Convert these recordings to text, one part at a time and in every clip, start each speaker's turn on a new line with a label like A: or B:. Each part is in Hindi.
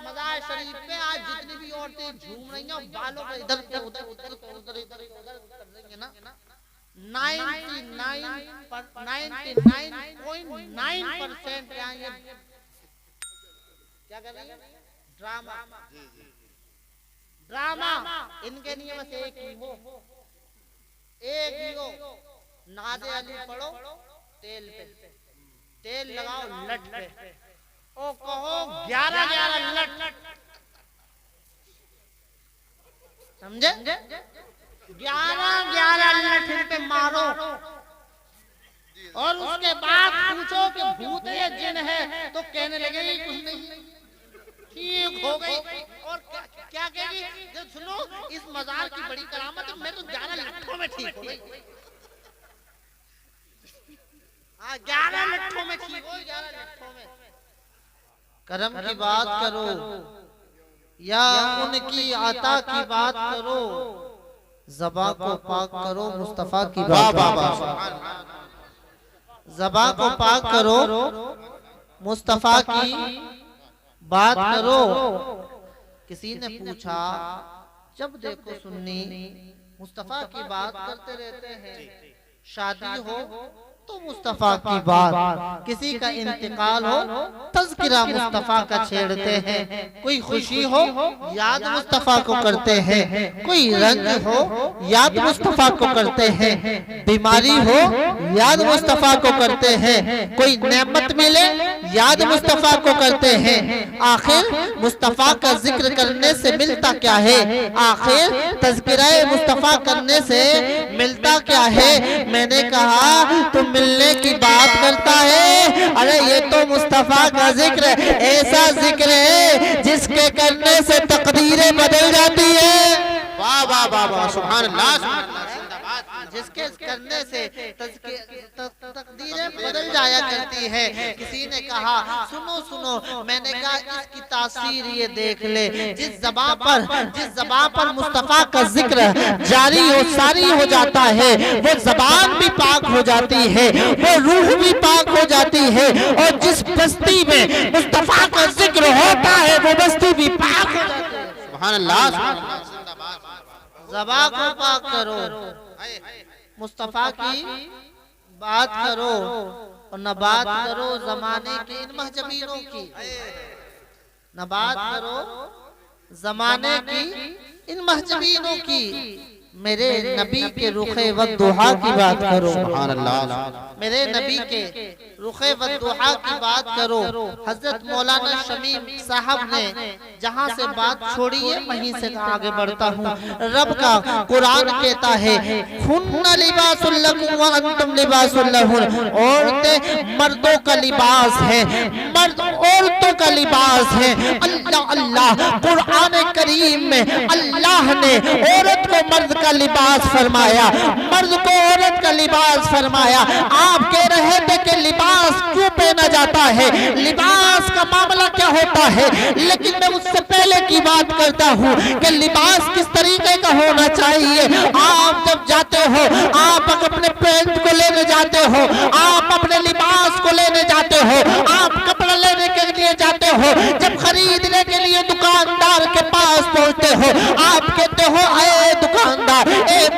A: मजार शरीफ पे आज जितनी भी औरतें झूम रही हैं बालों को इधर से उधर उधर से उधर इधर से उधर कर रही है ना 99.9% यहाँ ये क्या कर रही है ड्रामा ड्रामा इनके लिए बस एक ही हो नाज़े अली पढ़ो तेल पे तेल लगाओ लट पे ओ कहो 11 लट समझे 11 लट पे मारो और उसके बाद पूछो कि भूत है जिन है तो कहने लगे कुछ नहीं ठीक हो गई और क्या कहेगी जब सुनो इस मजार की बड़ी करामत है मैं तो 11 लट्ठों में ठीक हो गई 11 लट्ठों में ठीक हो 11 लट्ठों में करम की बात करो या उनकी आता की बात करो ज़बां को पाक करो मुस्तफा की बात ज़बां को पाक करो मुस्तफा की बात करो। किसी ने पूछा जब देखो सुन्नी मुस्तफा की बात करते रहते हैं शादी हो तो मुस्तफा की बात किसी का इंतकाल हो तज़किरा मुस्तफा का छेड़ते हैं कोई खुशी हो याद मुस्तफा को करते हैं कोई रंग हो याद मुस्तफा को करते हैं बीमारी हो याद मुस्तफा को करते हैं कोई नेमत मिले याद मुस्तफा को करते हैं आखिर मुस्तफा का जिक्र करने से मिलता क्या है आखिर तज़किरा मुस्तफा करने से मिलता क्या है मैंने कहा तुम मिलने की बात करता है अरे ये तो मुस्तफा का जिक्र ऐसा जिक्र है जिसके करने से तकदीरें बदल जाती है
B: वाह वाह वाह वाह सुभान अल्लाह
A: जिसके करने से तकदीरें बदल जाया करती है। किसी ने कहा सुनो सुनो मैंने कहा इसकी तासीर ये देख ले जिस ज़बां पर मुस्तफा का जिक्र जारी हो सारी हो जाता है वो ज़बान भी पाक हो जाती है वो रूह भी पाक हो जाती है और जिस बस्ती में मुस्तफा का जिक्र होता है वो बस्ती भी पाक हो जाती है।
B: सुभान अल्लाह
A: ज़बां को पाक करो मुस्तफा की बात करो और न बात करो जमाने के इन महजबीनों की न बात करो जमाने की इन महजबीनों की मेरे नबी के रुखे व दुहा की बात करो
B: सुभान अल्लाह
A: मेरे नबी के रुखे व दुहा की बात करो। हजरत मौलाना शमीम साहब ने जहाँ से बात छोड़ी है वहीं से आगे बढ़ता हूँ। रब का कुरान कहता है हुन्ना लिबासुल लकुम व अंतुम लिबासुल लहुन औरतें मर्दों का लिबास है मर्द औरतों का लिबास है। अल्लाह अल्लाह कुरान करीम में अल्लाह ने औरत को मर्द का लिबास फरमाया मर्द को औरत का लिबास फरमाया। आप कह रहे थे कि लिबास क्यों पहना जाता है लिबास का मामला क्या होता है लेकिन मैं उससे पहले की बात करता हूँ कि लिबास किस तरीके का होना चाहिए। आप जब जाते हो आप अपने पेंट को लेने जाते हो आप अपने लिबास को लेने जाते हो आप कपड़ा लेने के लिए जाते हो जब खरीदने के लिए दुकानदार के पास पहुँचते हो आप कहते हो अरे दुकानदार ए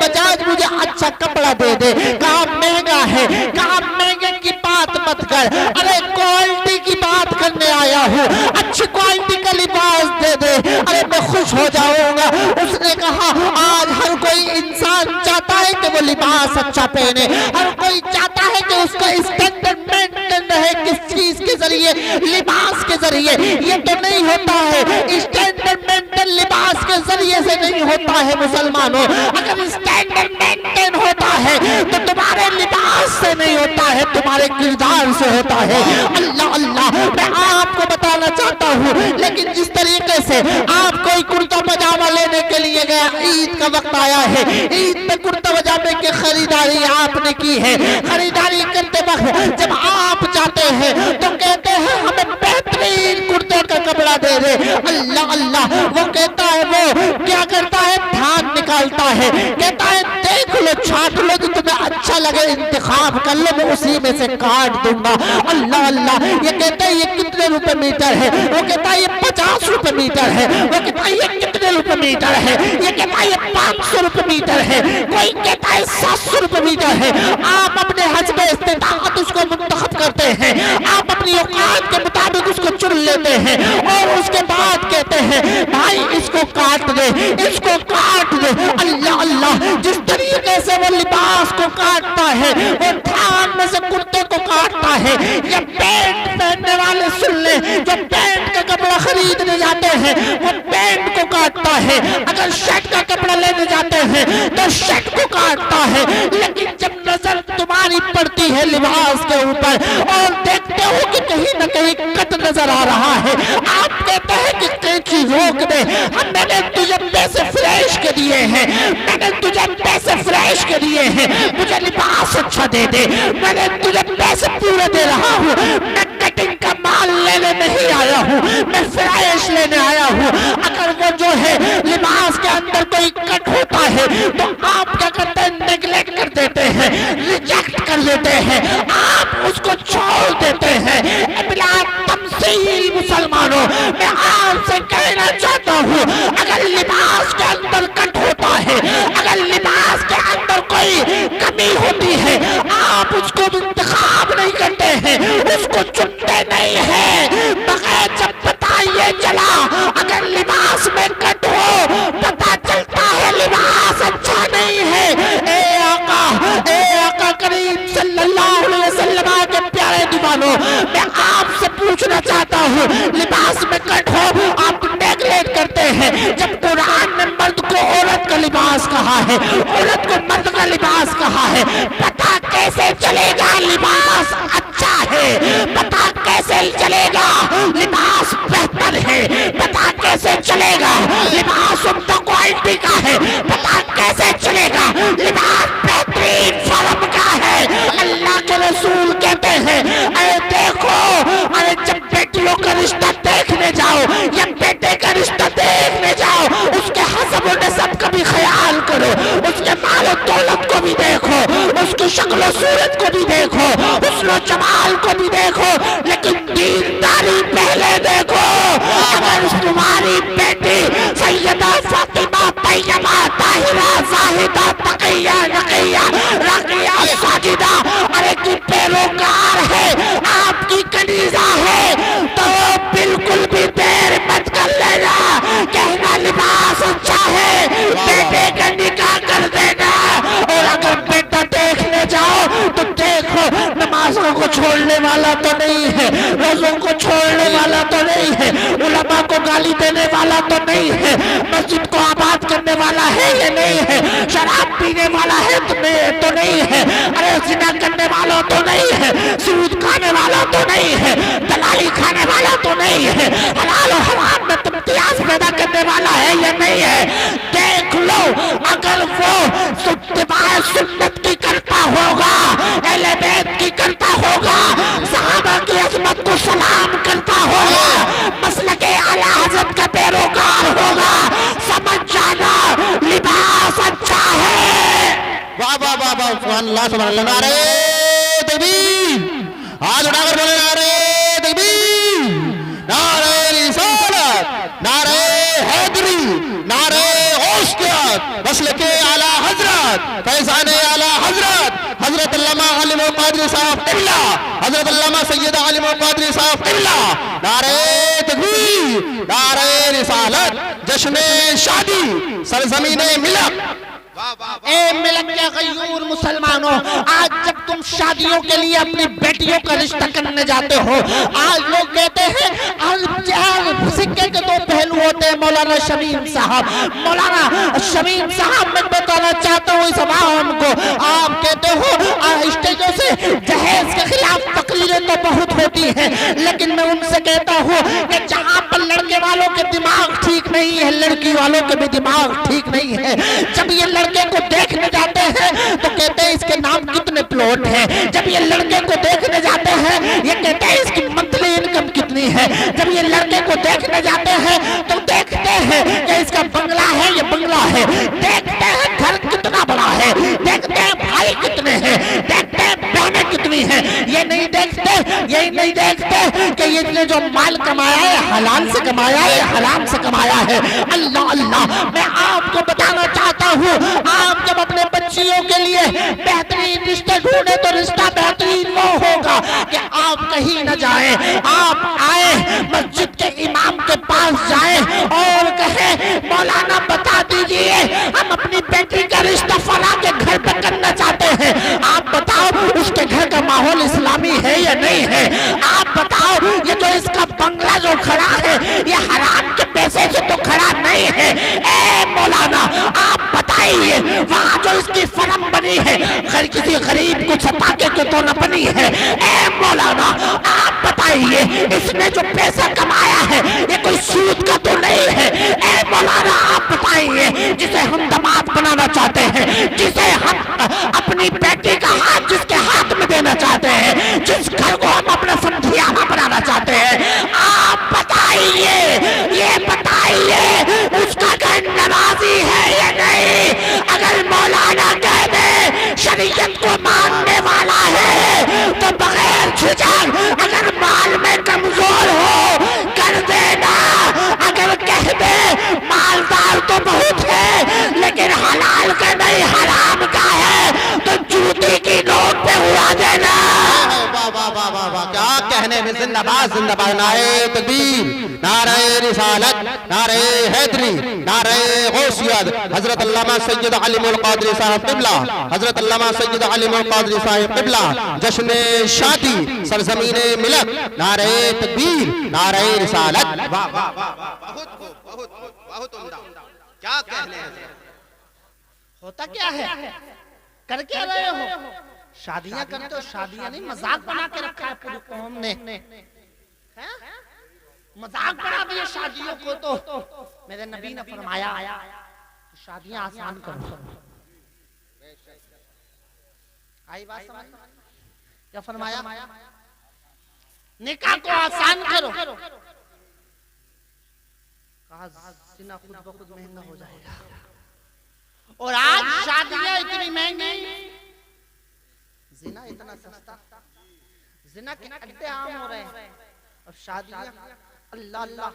A: बजाज मुझे अच्छा कपड़ा दे दे काम महंगा है काम महंगे की बात मत कर अरे क्वालिटी की बात करने आया हूँ अच्छी क्वालिटी का लिबास दे दे अरे मैं खुश हो जाऊंगा। उसने कहा आज हर कोई इंसान चाहता है कि वो लिबास अच्छा पहने हर कोई चाहता है कि उसका स्टैंडर्ड मेंटेन रहे किस चीज के जरिए लिबास के जरिए ये तो नहीं होता है स्टैंडर्ड मेंटेन लिबास के जरिए से नहीं होता है। मुसलमानों अगर स्टैंडर्ड मेंटेन होता है तो तुम्हारे लिबास से नहीं होता है तुम्हारे किरदार से होता है। अल्लाह अल्लाह मैं आपको बताना चाहता हूँ लेकिन जिस तरीके से आप कोई कुर्ता पजामा लेने के लिए गया ईद का वक्त आया है ईद में कुर्ता पजामे की खरीदारी आपने की है खरीदारी करते वक्त जब आप जाते हैं तो कहते हैं हमें बेहतरीन कुर्ते का कपड़ा दे दे। अल्लाह अल्लाह वो कहता है वो क्या करता है धान निकाल
C: निकालता है, कहता है देख लो, छाट लो, जो तुम्हें अच्छा लगे इंतखाब कर लो, मैं उसी में से काट दूंगा। अल्लाह अल्लाह, ये कहता है ये कितने रुपए मीटर है, वो कहता है ये 50 रुपए मीटर है, वो कहता है ये कितने रुपए मीटर है, ये कहता है ये 500 रुपए मीटर है, कोई कहता है 700 रुपए मीटर है। आप अपने हस्ब इस्तिताअत उसको मुंतखब करते हैं, आप अपनी औकात के मुताबिक उसको चुन लेते हैं और उसके बाद कहते हैं भाई इसको काट दे, इसको काट दे। अल्लाह अल्लाह, जिस तरीके से वो लिबास को काटता है, वो थान में से कुर्ते को काटता है, या पैंट पहनने वाले सुन ले, जो पैंट का कपड़ा खरीदने जाते हैं वो पैंट को काटता है, अगर शर्ट का कपड़ा लेने जाते हैं तो शर्ट को काटता है। लेकिन जब नजर तुम्हारी पड़ती है लिबास के ऊपर और देखते हो कि कहीं ना कहीं कट नजर आ रहा है, आप कहते हैं कि कैंची रोक दे, मैंने तुझे पैसे फ्रेश के दिए हैं, मैंने तुझे पैसे फ्रेश के दिए हैं, मुझे लिबास अच्छा दे दे, मैंने तुझे पैसे पूरे दे रहा हूँ, मैं कटिंग का माल लेने नहीं आया हूँ, मैं फ्रेश लेने आया हूँ। अगर वो जो है लिबास के अंदर कोई कट होता है तो आप क्या करते हैं, नेग्लेक्ट कर देते हैं, रिजेक्ट कर देते हैं, आप उसको छोड़ देते हैं। बिला तमसील मुसलमानों, मैं आपसे कहना चाहता हूँ, अगर लिबास के अंदर कट होता है, अगर लिबास के अंदर कोई कमी होती है, आप उसको इंतखाब नहीं करते हैं, उसको चुनते नहीं है, बगैर जब पता ये चला अगर लिबास में कट हो, पता चलता है लिबास अच्छा नहीं है। ए आका करीम सल्लल्लाहु अलैहि वसल्लम के प्यारे दीवानों, मैं आपसे पूछना चाहता हूँ, लिबास में कट हो आप नेगलेक्ट करते हैं, जब कुरान ने मर्द को औरत का लिबास कहा है, औरत को मर्द का लिबास कहा है, पता कैसे चलेगा लिबास अच्छा है, पता कैसे चलेगा लिबास बेहतर है, पता कैसे चलेगा लिबास उम्दा क्वालिटी का है, पता कैसे चलेगा लिबास बेहतरीन फर्म का है। अल्लाह के रसूल कहते हैं, अरे देखो, अरे जब बेटियों का रिश्ता देखने जाओ या बेटे का रिश्ता देखने जाओ, उसके हसब और नसब का भी ख्याल करो, उसके माल और दौलत को भी देखो, उसकी शक्ल सूरत को भी देखो, हुस्न जमाल को भी देखो, लेकिन दीनदारी पहले देखो। अगर तुम्हारी बेटी सैयदा फातिमा तैयबा ताहिरा जाहिदा तकिया नकिया राकिया साजिदा अरे की पैरोकार है, आपकी कनीजा है, तो बिल्कुल भी देर मत कर लेना, कहना लिबास अच्छा है, बेटे का निकाह कर देना। और अगर बेटा देखने जाओ तो देखो, नमाजों को छोड़ने वाला तो नहीं है, रोजों को छोड़ने वाला तो नहीं है, उलमा को गाली देने वाला तो नहीं है, मस्जिद को आबाद करने वाला है ये नहीं है, शराब पीने वाला है तो नहीं है, अरे जिना करने वाला तो नहीं है, सूद खाने वाला तो नहीं है, दलाली खाने वाला तो नहीं है, हलाल और हराम में इम्तियाज पैदा करने वाला है ये नहीं है। देख लो, अगर वो इत्तिबाए सुन्नत की करता होगा, अहले बैत की करता होगा, सहाबा की अज़मत को सलाम करता होगा, मसलके आला हज़रत का पैरोकार होगा, समझ जाना लिबास अच्छा है।
B: वाह वाह वाह वाह, सुभान अल्लाह सुभान अल्लाह, नारे तकबीर, हाथ उठाकर बोले नारे तकबीर, नारे रिसालत, नारे हैदरी, नारे गौसियत, मसलके आला हजरत, फैज़ाने आला हजरत, हजरत अल्लामा आलिम क़ादरी साहब क़िबला, हजरत अल्लामा सैयद आलिम क़ादरी साहब क़िबला, नारे तकबीर, नारे रिसालत, जश्न शादी, सरज़मीने मिलक।
C: ए मिलक के गयूर मुसलमानों, आज जब तुम शादियों के लिए अपनी बेटियों का रिश्ता करने जाते हो, आज लोग कहते हैं सिक्के के दो पहलू होते हैं। मौलाना शमीम साहब, मौलाना शमीम साहब, मैं बताना चाहता हूँ इस आवाम को, आप कहते हो स्टेजों से दहेज के खिलाफ तकरीरें तो बहुत होती हैं, लेकिन मैं उनसे कहता हूँ कि जहाँ पर लड़के वालों के दिमाग ठीक नहीं है, लड़की वालों के भी दिमाग ठीक नहीं है। जब ये लड़के को देखने जाते हैं तो कहते हैं इसके नाम कितने प्लॉट हैं, जब ये लड़के को देखने जाते हैं ये कहते हैं इसकी मंथली इनकम कितनी है, जब ये लड़के को देखने जाते हैं तो देखते हैं कि इसका बंगला है, ये बंगला है, देखते कि ये जो माल कमाया है हलाल से कमाया है, हराम से कमाया है। अल्लाह अल्लाह, मैं आपको बताना चाहता हूँ, आप जब अपने बच्चियों के लिए बेहतरीन रिश्ते ढूंढे तो रिश्ता बेहतरीन वो होगा कि आप कहीं न जाए, आप आए मस्जिद के इमाम के पास जाए और कहे मौलाना बता दीजिए हम अपनी बेटी का रिश्ता फला के घर पे करना चाहते हैं, आप बताओ उसके घर का माहौल इस्लामी है या नहीं है? आप बताओ ये जो इसका बंगला जो खड़ा है ये हराम के पैसे से तो खड़ा नहीं है। ए मौलाना आप बताइए वहाँ जो इसकी फर्म बनी है घर किसी गरीब को सता के तो न बनी है। ए मौलाना आप बताइए इसने जो पैसा कमाया है ये कोई सूद का तो नहीं है। ए मौलाना आप बताइए जिसे हम दामाद बनाना चाहते हैं, जिसे हम अपनी बेटी का हाथ जिसके हाथ में देना चाहते हैं, जिस घर को हम अपना समझियाना बनाना चाहते हैं, आप बताइए, ये बताइए उसका घर नमाजी है या नहीं? अगर मौलाना कह दे शरीयत को मानने वाला है तो बगैर झिझक अगर माल में कमजोर हो कर देना, अगर कह दे मालदार तो बहुत है लेकिन हलाल का नहीं हराम का है तो जूती की नोक पे उड़ा देना।
B: वाह वाह वाह वाह वाह, क्या कहने में, जिंदाबाद जिंदाबाद, नारे तकबीर, नारे रिसालत, नारे हैदरी, नारे गौसियत, हजरत अल्लामा सैयद अलीमुल कादरी साहब किबला, हजरत अल्लामा सैयद अलीमुल कादरी साहब किबला, जश्न शादी सरजमीने मिलक, नारे तकबीर, नारे रिसालत। वाह वाह वाह, बहुत खूब, बहुत खूब, बहुत उम्दा, क्या कहने हैं।
A: होता क्या है, कर क्या रहे हो? शादियां करते हो, शादियां नहीं मजाक बना के रखा है पूरी कौम ने, मजाक बना दिया शादियों को। तो मेरे नबी ने फरमाया शादियां आसान करो। आई बात समझ? क्या फरमाया? निकाह को आसान करो। कहा जिना खुद ब खुद महंगा हो जाएगा। और आज शादियां इतनी महंगी, जिना इतना सस्ता, जिना के अड्डे आम हो रहे हैं। अब शादियां अल्लाह अल्लाह,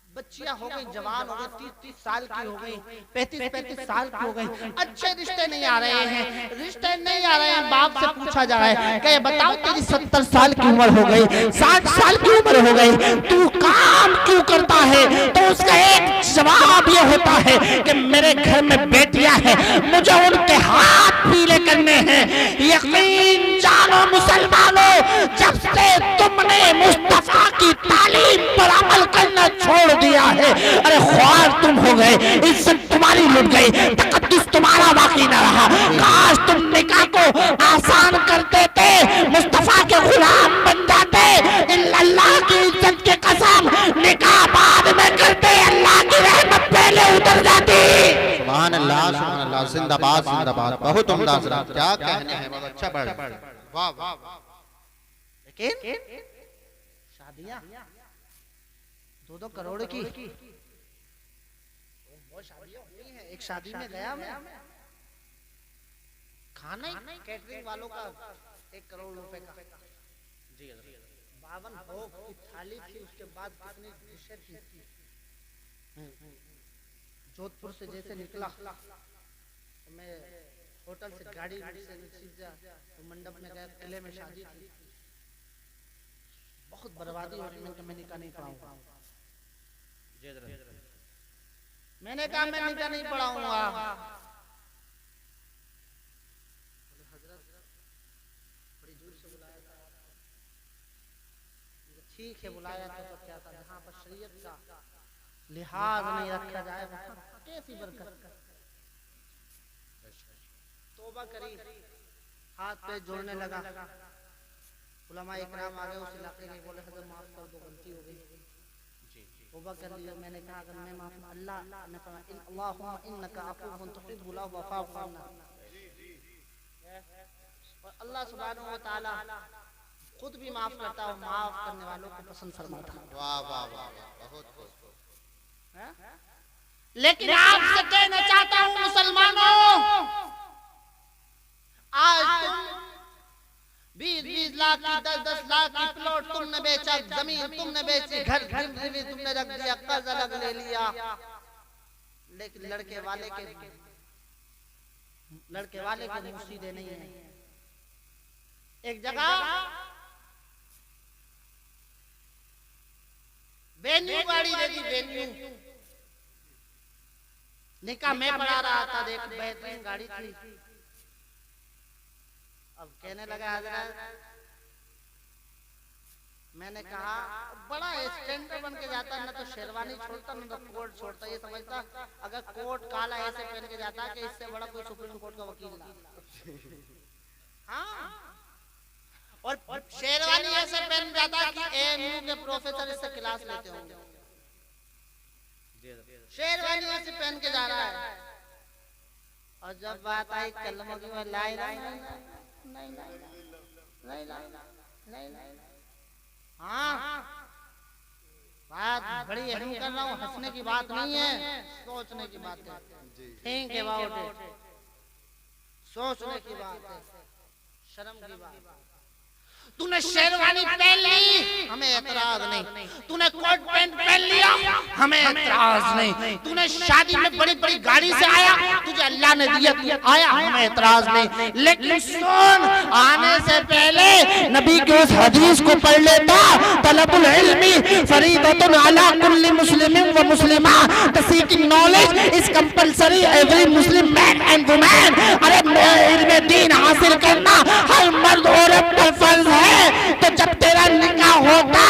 A: बच्चियां हो गई, जवान हो गई, 30-30 साल की हो गई, 35-35 साल की हो गई, अच्छे रिश्ते नहीं आ रहे हैं, रिश्ते नहीं आ रहे हैं। बाप से पूछा जा रहा है कि बताओ तेरी 70 साल की उम्र हो गई, 60 साल की उम्र हो गई, तू काम क्यों करता है? तो उसका एक जवाब ये होता है कि मेरे घर में बेटियां हैं, मुझे उनके हाथ पीले करने हैं। यकीन जानो मुसलमानों, जब से तुमने मुस्तफा की तालीम पर अमल करना छोड़ दिया है, अरे ख्वार तुम हो गए, इज्जत तुम्हारी लुट गई, तकद्दुस तुम्हारा बाकी न रहा। काश तुम निकाह को आसान कर देते, मुस्तफा के गुलाम बन जाते। अल्लाह की इज्जत के कसम निकाह बाद में करते, अल्लाह की रहमत पहले उतर जाती।
B: सुभान अल्लाह, जिंदाबाद जिंदाबाद, बहुत उम्दा, क्या कहने हैं, बहुत अच्छा बढ़, वाह वाह।
A: लेकिन शादियां 2-2 करोड़ की बहुत शादियां हुई हैं। एक शादी में गया मैं, खाना ही कैटरिंग वालों का 1 करोड़ रुपए का, 52 भोग की थाली थी, उसके बाद कितनी डिशें थी। जोधपुर से जैसे निकला तो मैं होटल से गाड़ी से सीधा तो मंडप में गया, किले में शादी थी, बहुत बर्बादी हो रही। मैं निकाह नहीं पढ़ाऊंगा, मैंने कहा मैं निकाह नहीं पढ़ाऊंगा। बड़ी जोर से बुलाया था, ठीक है बुलाया तो क्या था, जहाँ पर शरीयत का लिहाज नहीं रखा जाए कैसी बरकत। तौबा करी, हाथ पे जोड़ने लगा, उलमा इकराम आ गए उस इलाके के, बोले हजरत माफ कर दो, गलती हो गई, तौबा कर लिया। मैंने कहा अगर मैं माफ, अल्लाह ने कहा अल्लाहुम्मा इन्नका अफ़ूवुन तुहिब्बुल अफ़्वा फ़अफ़ू अन्ना, और अल्लाह सुब्हानहू व तआला खुद भी माफ करता है, माफ करने वालों को पसंद फरमाता है।
B: वाह वाह वाह, बहुत खूब।
A: लेकिन आपसे कहना चाहता हूं मुसलमानों, आज तुम 20-20 लाख की 10-10 लाख की प्लॉट तुमने बेचा, जमीन तुमने बेची, घर तुमने रख दिया, कर्ज अलग ले लिया, लेकिन लड़के वाले के मुंह सीधे नहीं है। एक जगह वेन्यू गाड़ी दे दी, वेन्यू निकाह में पढ़ा रहा था, देख बेहतरीन गाड़ी थी। अब कहने लगा हजरत, मैंने कहा बड़ा स्टैंडर्ड बन के जाता, ना तो शेरवानी छोड़ता ना तो कोट छोड़ता, ये समझता अगर कोट काला ऐसे पहन के जाता कि इससे बड़ा कोई सुप्रीम कोर्ट का वकील ना। हाँ, और शेरवानी ऐसे पहन जाता कि एएमयू के प्रोफेसर इससे क्लास लेते होंगे। शेरवानी ऐसे पहन के जा रहा है, और जब बात आई कलमों की, मैं ला हाँ, बात बड़ी अहम कर रहा हूँ, हंसने की बात नहीं है, सोचने की बात है। थिंक अबाउट इट, सोचने की बात है, शर्म की बात है। तूने शेरवानी पहन ली, हमें एतराज नहीं। तूने कोट पैंट पहन लिया, हमें एतराज नहीं। तूने शादी में बड़ी बड़ी गाड़ी से आया, तुझे अल्लाह ने दिया, तू आया, हमें एतराज नहीं। लेकिन सुन, आने से पहले
C: नबी के उस हदीस को पढ़ लेता, तलबुल इल्मी फरीदतुन अला कुल्ली मुस्लिमिन व मुस्लिमा, the seeking knowledge is compulsory every Muslim man and woman. अरे इल्म दीन हासिल करना हर मर्द औरत पर फर्ज है। तो जब तेरा निकाह होता,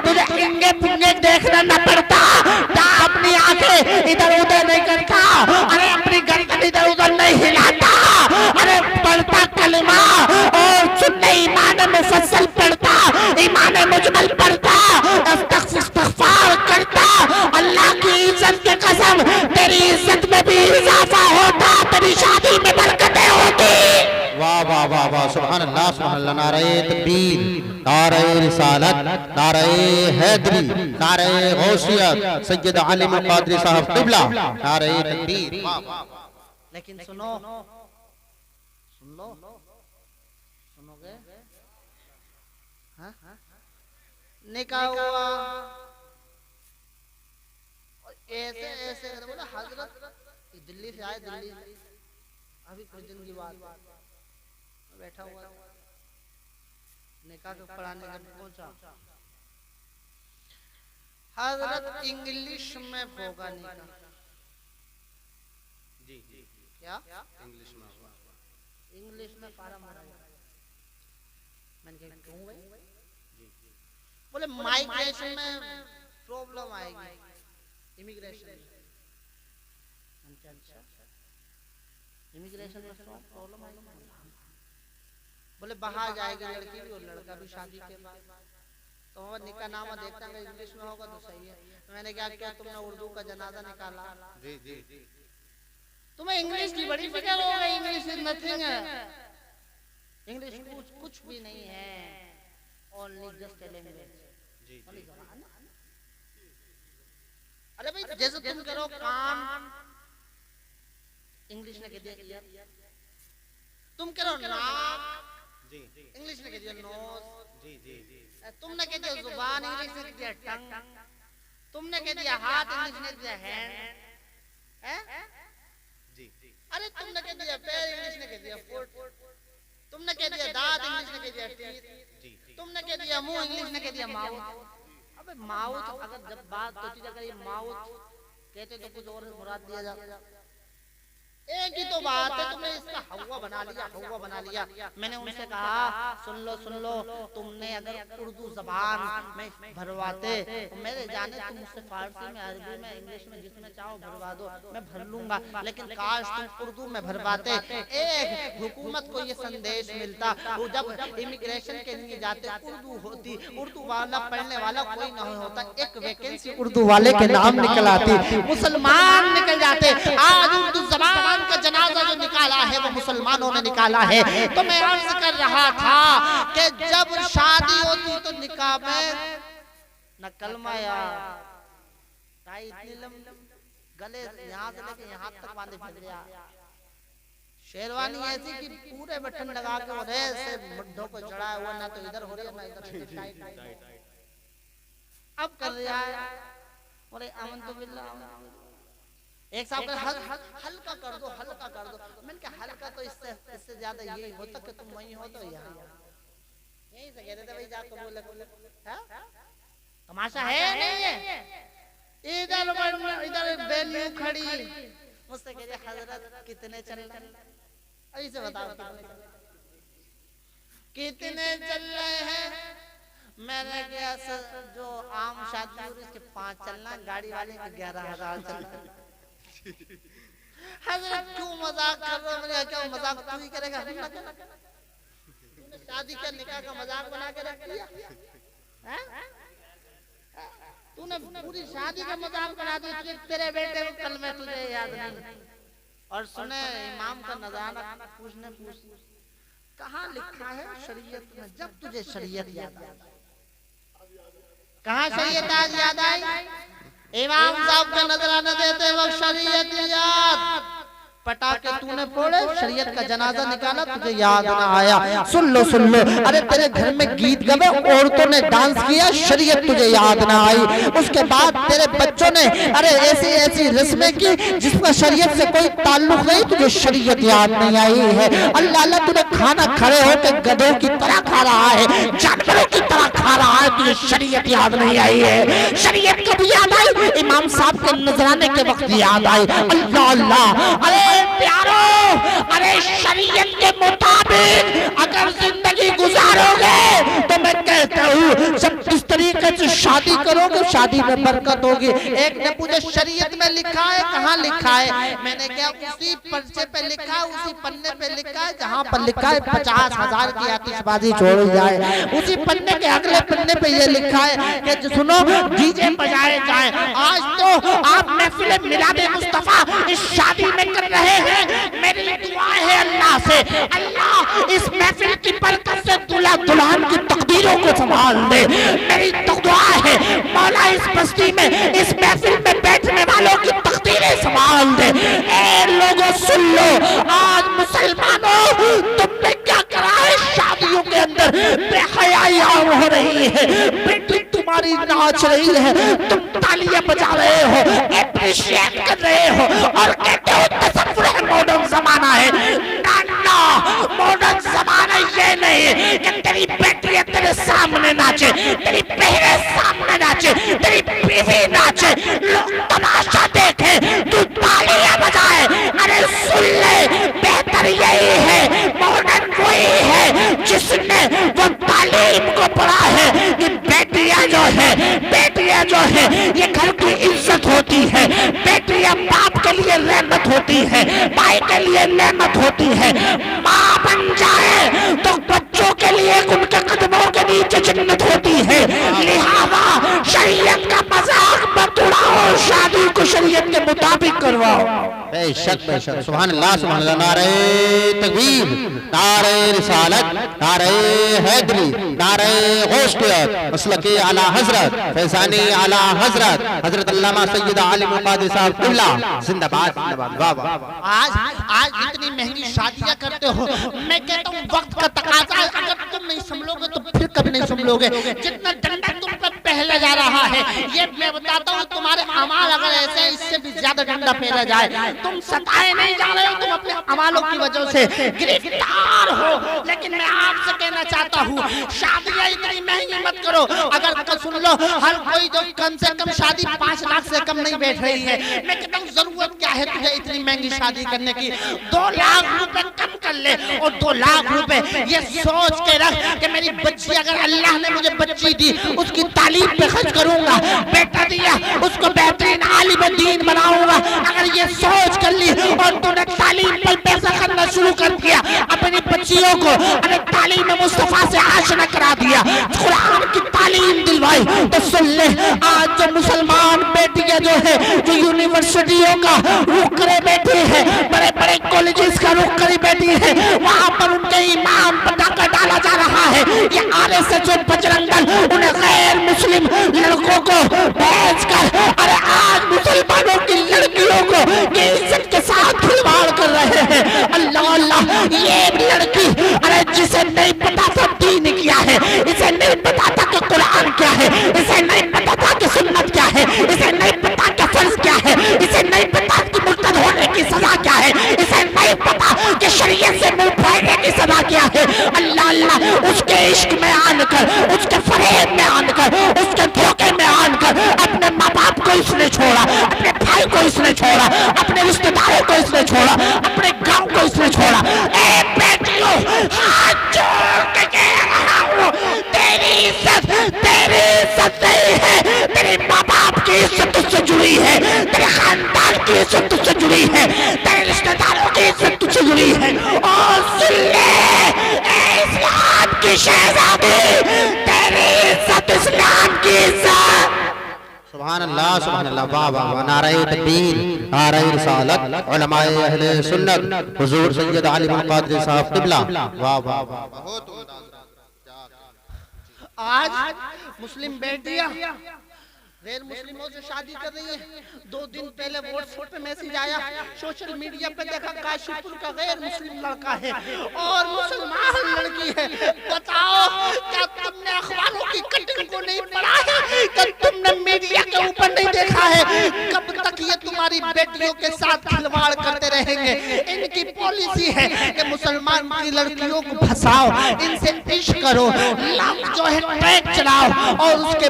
C: तुझे इंगे फिंगे देखना न पड़ता, अपनी आंखें इधर उधर नहीं करता, अरे अपनी गर्दन इधर उधर नहीं हिलाता, अरे पढ़ता कलमा और सुन्ने ईमान मुफस्सल पढ़ता, ईमान मुजमल पढ़ता, इस्तिग़फ़ार करता, अल्लाह की इज्जत के कसम तेरी इज्जत में भी इजाफा होता, तेरी शादी में बरकतें होती।
B: वाह वाह वाह वाह, सुभान अल्लाह सुभान अल्लाह। नारे तकबीर, नारे रिसालत, नारे हैदरी, नारे गौसियत, सैयद आलिम कादरी साहब क़िबला, नारे तकबीर।
A: लेकिन सुनो, सुन लो, सुनोगे? हाँ? निकाह हुआ, ऐसे ऐसे बोला हजरत दिल्ली से आए, दिल्ली अभी कुछ दिन की बात, बैठा हुआ निकाह को पढ़ाने जब पहुंचा, हजरत इंग्लिश में होगा निकाह। जी क्या इंग्लिश में फार्म भरा हुआ। मैंने कहा क्यों भाई? बोले माइग्रेशन में प्रॉब्लम आएगी, इमिग्रेशन। अच्छा, इमिग्रेशन में प्रॉब्लम आएगी। बोले बाहर जाएगी लड़की भी और लड़का भी शादी के बाद, तो वो निकाह नामा देखता है इंग्लिश में होगा तो सही है। मैंने क्या किया, तुमने उर्दू का जनाजा निकाला। जी जी, तुम्हें इंग्लिश की बड़ी फिक्र हो गई, इंग्लिश इज नथिंग है, इंग्लिश कुछ भी नहीं है, ओनली जस्ट ए लैंग्वेज। अरे भाई जैसे तुम करो काम, इंग्लिश ने कह दिया तुम करो नाक, इंग्लिश ने कह दिया नोज, तुमने कह दिया जुबान, इंग्लिश ने कह दिया टंग, तुमने कह दिया हाथ, इंग्लिश ने कह दिया हैंड। अरे तुमने कह दिया पैर, इंग्लिश ने कह दिया फुट, तुमने कह दिया दांत, इंग्लिश ने कह दिया टीथ, तुमने कह दिया मुंह, इंग्लिश ने कह दिया माउथ। अबे माउथ अगर जब बात होती अगर ये माउथ कहते तो कुछ और मुराद दिया जाता। एक ही तो बात है, तुमने इसका हवा बना लिया, हवा बना लिया। मैंने उनसे कहा सुन लो, तुमने अगर उर्दू जबान में भरवाते तो मेरे जाने तुम मुझसे फारसी में, अरबी में, इंग्लिश में जिसमें चाहो भरवा दो, मैं भर लूंगा, लेकिन काश तुम उर्दू में भरवाते। एक हुकूमत को ये संदेश मिलता, वो जब इमिग्रेशन के लिए जाते उर्दू होती, उर्दू वाला पढ़ने वाला कोई नहीं होता, एक वैकेंसी उर्दू वाले के नाम निकल आती, मुसलमान निकल जाते। आज उर्दू जबान का जनाजा जो निकाला है वो मुसलमानों ने निकाला है। तो मैं अर्ज कर रहा था कि जब शादी होती तो निकाह में न कलमा यार टाई इतनी लंबी, गले यहाँ से लेके यहाँ तक बांधे फिर गया, शेरवानी ऐसी कि पूरे बटन लगा के और ऐसे मुड्ढों को चढ़ाया हुआ, ना तो इधर हो रही है ना इधर। अब कर रहा है बोले अमन तो बिल्ला एक साहब हल्का कर दो, हल्का कर दो। मैंने कहा हल्का तो इससे ज्यादा यही होता कि तुम वही हो तो यहाँ यही से कहते थे भाई जाकर बोले तमाशा है नहीं है। इधर बेली खड़ी मुझसे कह रही हजरत कितने चल रहे, ऐसे बताओ कितने चल रहे हैं। मैंने क्या जो आम शादी हुई उसके 5 चलना, गाड़ी वाले के 11,000 चलना। हजरत क्यों मजाक कर रहे हो? मैंने क्या मजाक तू ही करेगा, हम ना करेंगे। तूने शादी का निकाह का मजाक बना के रख दिया हैं? तूने पूरी शादी का मजाक बना दिया। तेरे बेटे को कल मैं तुझे याद नहीं। और सुने इमाम का नजारा पूछने कहाँ लिखा है शरीयत में, जब तुझे शरीयत याद आए। कहाँ शरीयत आज याद आई? इमाम साहब का नजराना देते वक्त शरीयत याद। पटाखे तूने फोड़े, शरीयत का जनाजा निकाला, तुझे याद ना आया।
C: सुन लो अरे तेरे घर में गीत गवे, औरतों ने डांस किया, शरीयत तुझे याद ना आई। उसके बाद तेरे बच्चों ने अरे ऐसी ऐसी रस्में की जिसका शरीयत से कोई ताल्लुक नहीं, तुझे शरीयत याद नहीं आई है। अल्लाह अल्लाह तूने खाना खड़े होकर गधों की तरह खा रहा है, जानवरों की तरह खा रहा है, तुझे शरीयत याद नहीं आई है। शरीयत कब याद आई? इमाम साहब के नजराने के वक्त याद आई। अल्लाह अल्लाह अरे प्यारो, अरे शरीयत के मुताबिक अगर जिंदगी गुजारोगे तो मैं कहता हूँ जब जिस तरीके से शादी करोगे शादी में बरकत होगी। एक ने पूछा शरीयत में लिखा है, कहाँ लिखा है? मैंने क्या उसी पर्चे पे लिखा है, उसी पन्ने पे लिखा है जहाँ पर लिखा है 50,000 की आतिशबाजी छोड़ी जाए। उसी पन्ने के अगले पन्ने पे ये लिखा है कि सुनो डीजे बजाए जाए। आज तो आप महफिल मिलाद मुस्तफा इस शादी में कर रहे हैं। मेरी दुआ है अल्लाह से, अल्लाह इस महफिल की बरकत से दूल्हा दुल्हन की तकदीरों को संभाल दे। मेरी दुआ है मौला इस बस्ती में इस महफिल में बैठने वालों की तकदीरें संभाल दे। ए लोगों सुन लो, आज मुसलमानों तुमने क्या करा है? शादियों के अंदर बेहयाई आम हो रही है, बेटी तुम्हारी नाच रही है, तुम तालियां बजा रहे हो, एप्रिशिएट कर रहे हो और कहते हो तसव्वुर है मॉडर्न जमाना है। ना मॉडर्न जमाना ये नहीं कि तेरी बेटी तेरे सामने नाचे, तेरी बहनें सामने नाचे, तेरी बीवी नाचे, लोग तमाशा देखे, तू तालियां बजाए। अरे सुन ले, बेहतर यही है, मॉडर्न वही है जिसने वो तालीम को पढ़ा है कि बेटियां जो है ये घर की इज्जत होती है, बेटियां बाप के लिए रहमत होती है, भाई के लिए नेमत होती है। माँ बन जाए तो बच्चों के लिए उनके कदमों के नीचे जन्नत होती है। लिहाजा शरीयत का मजाक मत उड़ाओ, शादी को शरीयत के मुताबिक करवाओ।
B: बेशक बेशक, सुभान अल्लाह सुभान अल्लाह। नारे तकबीर, नारे रिसालत, नारे हैदरी, नारे गौसियत, मसलके आला हजरत, फैजानी आला हजरत, हजरत अल्लामा सैयद आलिम कादरी साहब कुल्ला जिंदाबाद जिंदाबाद। वाह वाह।
A: आज इतनी महंगी शादियां करते हो, मैं कहता हूँ वक्त का तकाजा है। अगर तुम नहीं संभलोगे तो फिर कभी नहीं संभलोगे। जितना डंडा तुम पर पहला जा रहा है, ये मैं बताता हूँ तुम्हारे अमाल अगर ऐसे हैं इससे भी ज्यादा डंडा पहला जाए। तुम सताए नहीं जा रहे हो, तुम अपने अमालों की वजह से गिरफ्तार हो। लेकिन मैं आपसे कहना चाहता हूँ शादियां इतनी महंगी मत करो। अगर सुन लो, हर कोई जो कम से कम शादी 5 लाख से कम नहीं बैठ रही है। मैं कहता हूँ जरूरत क्या है तुझे इतनी महंगी शादी करने की? 2 लाख रुपए कम कर ले और 2 लाख रुपए ये सोच के रख कि मेरी बच्ची, अगर अल्लाह ने मुझे बच्ची दी उसकी तालीम पे खर्च करूंगा, बेटा दिया उसको बेहतरीन आलिम दीन बनाऊंगा। अगर ये सोच कर ली और तूने तालीम पर पैसा करना शुरू कर दिया, अपनी बच्चियों को अगर तालीम मुस्तफा से आशना करा दिया, कुरान की तालीम दिलवाई, तो सुन ले आज जो मुसलमान बेटियां जो है जो यूनिवर्सिटियों का रुख करे बैठी है, बड़े बड़े कॉलेजेस का रुख करे बैठी है, वहां पर उनके ईमान पर डाका डाला जा रहा है। ये आरएसएस और बजरंग दल उन्हें गैर मुस्लिम लड़कों को भेजकर अरे आज मुसलमानों की लड़कियों को इज्जत के साथ खिलवाड़ कर रहे हैं। अल्लाह
C: इश्क में आनकर, उसके फरेब में आनकर, उसके धोखे में आनकर अपने माँ बाप को इसने छोड़ा, अपने भाई को इसने छोड़ा, अपने रिश्तेदारों को इसने छोड़ा, अपने गांव को इसने छोड़ा। ए बेटियों, हाथ जोड़ के कह रहा हूं, तेरी इज्जत नहीं है, तेरे माँ बाप की इज्जत तुझसे जुड़ी है, तेरे खानदान की इज्जत तुझसे जुड़ी है, तेरे रिश्तेदारों की इज्जत तुझसे जुड़ी है। और सुन ले इस्लाम की शहजादी, तेरी इज्जत इस्लाम की इज्जत।
B: सुभान अल्लाह, वाह वाह वाह, नारे तकबीर, नारे रिसालत, उलमाए अहले सुन्नत, हुजूर सैयद आलिम कादरी साहब क़िबला, वाह वाह वाह।
A: आज मुस्लिम बेटियां गैर मुस्लिमों से शादी कर रही है। 2 दिन पहले व्हाट्सएप पे मैसेज आया, सोशल मीडिया पे देखा काशीपुर का गैर मुस्लिम लड़का है और मुसलमान लड़की है। बताओ, क्या तुमने अखबारों की कटिंग को नहीं पढ़ा है? क्या तुमने मीडिया के ऊपर नहीं देखा है? कब तक ये तुम्हारी बेटियों के साथ खिलवाड़ करते रहेंगे? इनकी पॉलिसी है कि मुसलमान की लड़कियों को फंसाओ, इनसे इश्क करो, लव जो है ट्रैक चलाओ और उसके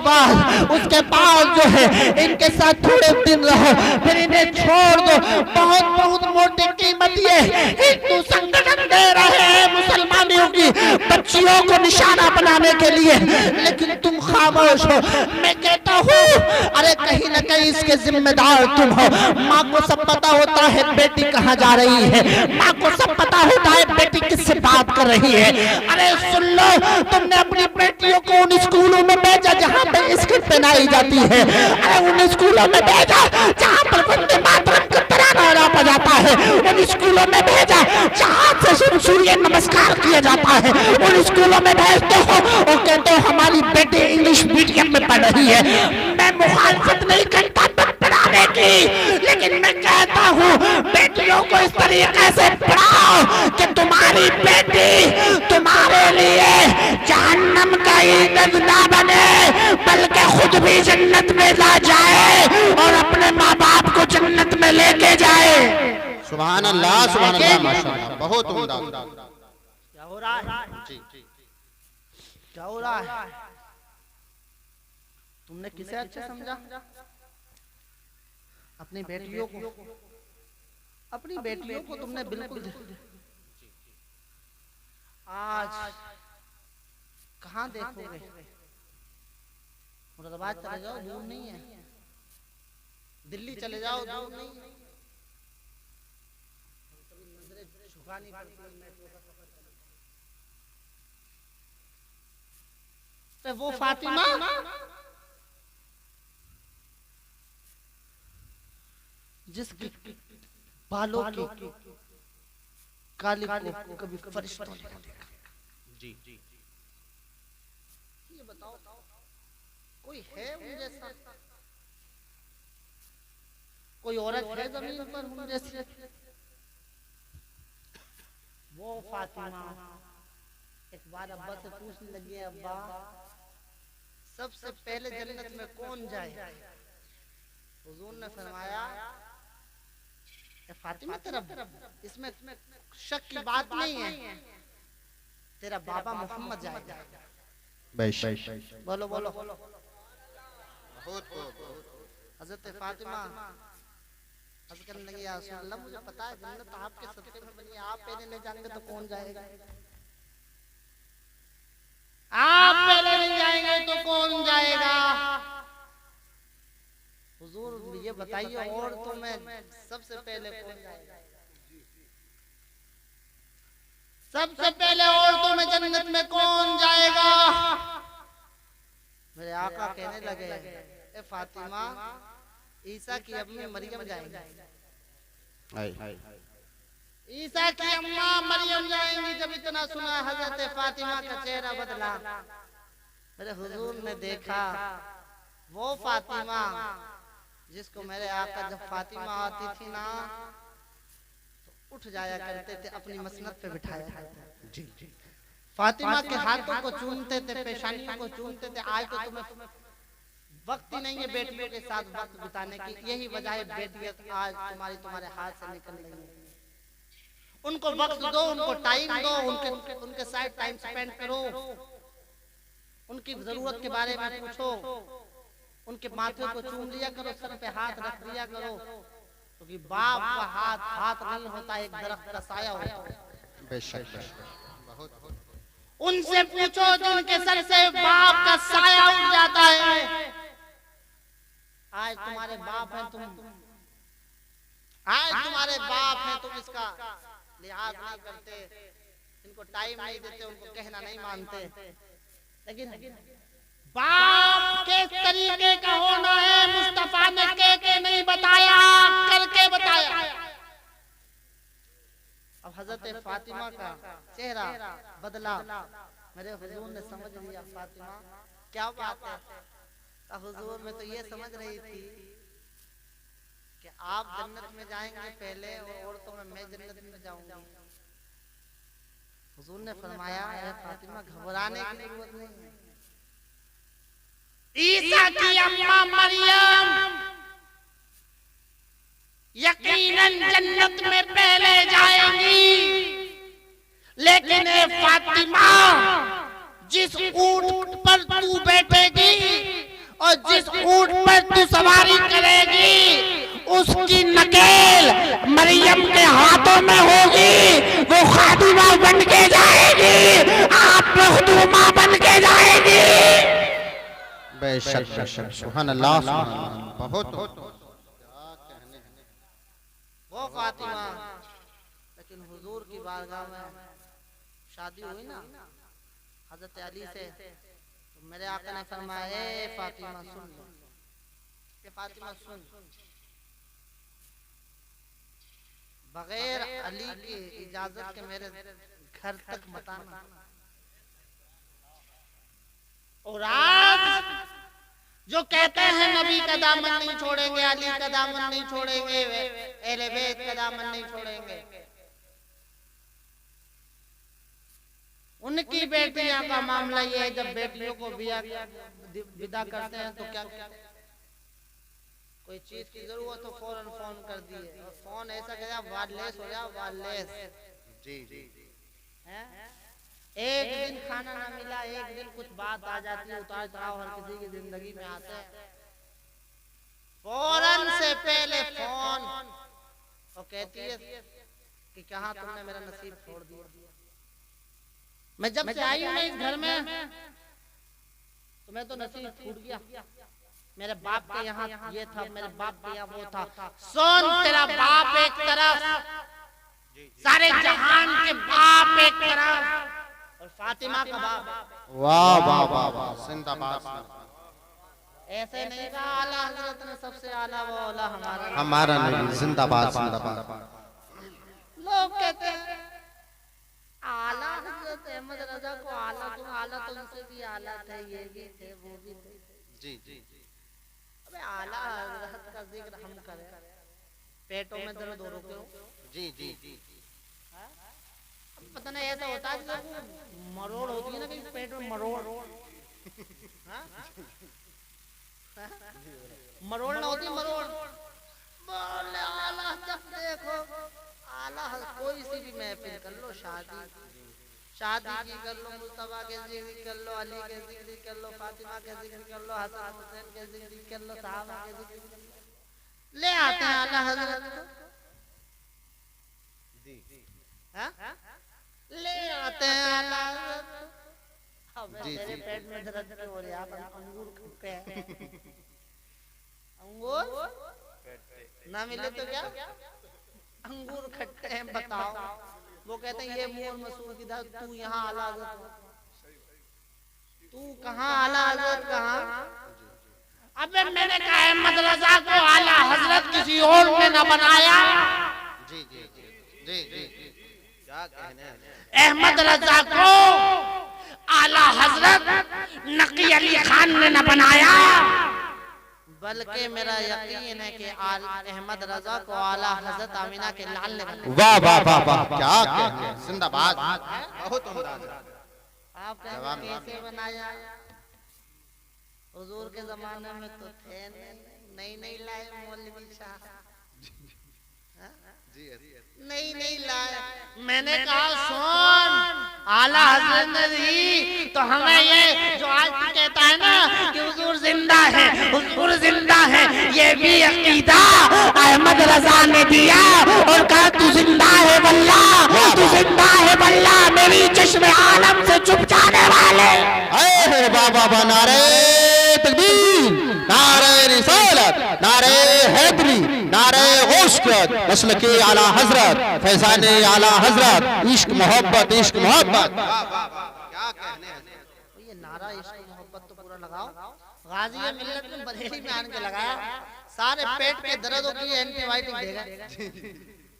A: बाद जो है इनके साथ थोड़े दिन रहो, फिर इन्हें छोड़ दो। बहुत मोटी कीमत ये हिंदू संगठन दे रहे हैं मुसलमानों की बच्चियों को निशाना बनाने के लिए, लेकिन तुम खामोश हो। मैं कहता हूँ, अरे कहीं न कहीं इसके जिम्मेदार तुम हो। माँ को सब पता होता है बेटी कहाँ जा रही है, माँ को सब पता होता है बेटी किससे बात कर रही है। अरे सुन लो, तुमने अपनी बेटियों को उन स्कूलों में भेजा जहाँ पे स्किट पहनाई जाती है। अरे उन स्कूलों में भेजा जहाँ पर वंदे मातरम का तराना नापा जाता है, उन स्कूलों में भेजा जहाँ से सिर्फ सूर्य नमस्कार किया जाता है, उन स्कूलों में भेजते हो और कहते हो हमारी बेटी इंग्लिश मीडियम में पढ़ रही है। मैं मुखालफत नहीं करता पढ़ाने की, लेकिन मैं कहता हूँ बेटियों को इस तरीके से पढ़ाओ कि तुम्हारी बेटी तुम्हारे लिए जहन्नम का ईंधन ना बने, बल्कि खुद भी जन्नत में ला जाए और अपने माँ बाप को जन्नत में लेके जाए।
B: सुभान अल्लाह, माशाअल्लाह, बहुत उम्दा।
A: क्या हो रहा है? क्या हो रहा है? तुमने किसे अच्छा समझा? अपनी बेटियों को तुमने बिल्कुल। आज कहाँ देखोगे? मुरादाबाद चले जाओ, दूर नहीं है। दिल्ली चले जाओ, दूर नहीं है। तो वो फातिमा जिसके बालों की काली को कभी फरिश्तों ने देखा। जी ये बताओ, कोई है उन जैसा? कोई औरत है जमीन पर उन जैसी? वो फातिमा एक बार अब्बा से पूछने लगी, अब्बा सबसे पहले जन्नत में कौन जाए? हुजूर ने फरमाया, फातिमा तेरा इसमें शक की बात नहीं है, तेरा बाबा मोहम्मद जाएगा। बोलो बोलो। हजरत फातिमा हज करने लगी, या रसूल अल्लाह मुझे पता है जन्नत आपके सदक़े में बनी है, आप पहले नहीं जाएंगे तो कौन जाएगा? आप पहले नहीं जाएंगे तो कौन जाएगा? हुजूर ये बताइए, औरतों में सबसे पहले कौन जाएगा? सबसे पहले औरतों में जन्नत में कौन जाएगा? मेरे आका कहने लगे, ए फातिमा, ईसा की अम्मी मरियम जाएंगी। ईसा की अम्मा मरियम जाएंगी। जब इतना सुना, हजरत फातिमा का चेहरा बदला। मेरे हुजूर ने देखा वो फातिमा जिसको मेरे आका जब फातिमा आती थी ना तो उठ जाया करते थे, अपनी मसनद पे बिठाया करते थे। फातिमा के हाथों को चूमते थे, पेशानियों को चूमते थे। आज तो तुम्हें वक्त ही नहीं है बेटियों के साथ वक्त बिताने की। यही वजह है बेटियां आज तुम्हारे हाथ से निकल रही है। उनको वक्त दो, उनको टाइम दो, उनके साथ टाइम स्पेंड करो। उनकी जरूरत के बारे में पूछो, उनके माथे को चूम लिया करो, सर पे हाथ रख दिया करो, क्योंकि बाप का हाथ हाथ नहीं होता, एक दरख्त का साया होता है।
B: बेशक
A: उनसे पूछो जिनके सर से बाप का साया उठ जाता है। आज तुम्हारे बाप हैं, आज तुम्हारे बाप हैं, तुम इसका लिहाज नहीं करते, इनको टाइम नहीं देते, उनको कहना नहीं मानते। लेकिन बाप के तरीके का होना है। मुस्तफा ने कह के नहीं बताया, करके बताया। अब हजरत फातिमा का चेहरा बदला, मेरे हुजूर ने समझ लिया फातिमा क्या बात है। तो हुजूर में तो ये समझ रही थी कि आप जन्नत में जाएंगे पहले और औरतों में मैं जन्नत में जाऊंगी। हुजूर ने फरमाया फातिमा घबराने की जरूरत नहीं है। ईसा की अम्मा मरियम यकीनन जन्नत में पहले जाएंगी, लेकिन ए फातिमा जिस ऊंट पर तू बैठेगी और जिस ऊंट पर तू सवारी करेगी उसकी नकेल मरियम के हाथों में होगी, वो खादिमा बन के जाएगी, आप मखदूमा बन के जाएगी।
B: बेशक बेशक सुभान अल्लाह बहुत
A: वो फातिमा। लेकिन हुजूर की बारगाह में शादी हुई ना हजरत अली से, तो मेरे आका ने फरमाया ए फातिमा सुन लो, ये फातिमा सुन, बगैर अली की इजाजत के मेरे घर तक मत आना। और आज जो कहते हैं नबी का दामन नहीं छोड़ेंगे, अली का दामन नहीं छोड़ेंगे, अहले बैत का दामन नहीं छोड़ेंगे, उनकी बेटियां का मामला ये है जब बेटियों को विदा करते हैं तो क्या कोई चीज की जरूरत हो फौरन फोन कर दिए, और फोन ऐसा गया वायरलेस हो जा वायरलेस।
B: जी जी
A: हैं? एक दिन खाना ना मिला, एक दिन कुछ बात आ जाती है, उतार चढ़ाव हर किसी की जिंदगी में आते हैं, फौरन से पहले फोन, और कहती है कि कहाँ तुमने मेरा नसीब छोड़ दिया। मैं जब से आई हूँ ना इस घर में तो मैं तो नसीब छूट गया। मेरे बाप के यहाँ ये था, मेरे बाप के यहाँ वो था। सुन, तेरा बाप एक तरफ, सारे जहान के बाप एक तरफ, और फातिमा का बाप।
B: वाह वाह वाह वाह जिंदाबाद।
A: ऐसे नहीं कहा आला हजरत ने सबसे आला वो औला
B: हमारा नबी जिंदाबाद जिंदाबाद।
A: लोग कहते हैं आला हजरत अहमद रजा को आला, तो आला तो उनसे भी आला थे, ये भी थे, वो भी थे।
B: जी जी
A: अबे आला हजरत का जिक्र हम करें, पेटों में दर्द हो रखे हो।
B: जी जी
A: पता नहीं ऐसा होता है जब मरोड़ होती है ना कहीं पेट में मरोड़, मरोड़ ना होती मरोड़। बोले आला जब देखो आला कोई सी भी महफिल कर लो, शादी की कर लो, मुस्तफा के जिक्र कर लो, अली के जिक्र कर लो, फातिमा के जिक्र कर लो, हसन हुसैन के जिक्र कर लो, साहबा के जिक्र कर लो, ले आते हैं आला हजरत को। ले आते हैं आला हजरत। अब तेरे पेट में दर्द क्यों हो रहा है? अंगूर खट्टे हैं, अंगूर ना मिले तो क्या अंगूर खट्टे हैं बताओ। वो कहते हैं ये मोर मसूर की दाल, तू यहाँ आला हजरत, तू कहाँ आला हजरत कहाँ? अबे मैंने कहा अहमद रजा को आला हजरत किसी और ने न बनाया।
B: जी जी जी जी क्या कहने हैं?
A: अहमद रजा को आला हजरत नकी अली खान ने न बनाया, बल्कि मेरा यकीन है कि अहमद रजा को आला हजरत आमिना के लाल ने बनाया।
B: वाह वाह वाह वाह क्या कहते हैं जिंदाबाद। बहुत उम्दा।
A: आप कैसे बनाया? हुजूर के जमाने में तो थे नहीं लाए मौलवी साहब, नहीं लाए। मैंने कहा सुन आला हजरत ने दी, तो हमें ये जो आज कहता है ना कि हुजूर जिंदा है, हुजूर जिंदा है, ये भी अकीदा अहमद रजा ने दिया और कहा तू जिंदा है वल्ला, तू जिंदा है वल्ला, मेरी चश्मे आलम से चुप जाने वाले।
B: अरे बाबा नारे तकबीर, नारे रिसालत, नारे हैदरी, नारे गौसियत, मसलके आला हजरत, फैजाने आला हजरत, इश्क मोहब्बत, इश्क मोहब्बत। क्या कहने हैं
A: ये नारा इश्क मोहब्बत तो पूरा लगाओ। गाजी मिल्लत ने बरेली में आन के लगाया, सारे पेट के दर्दों के लिए एंटीबायोटिक देगा।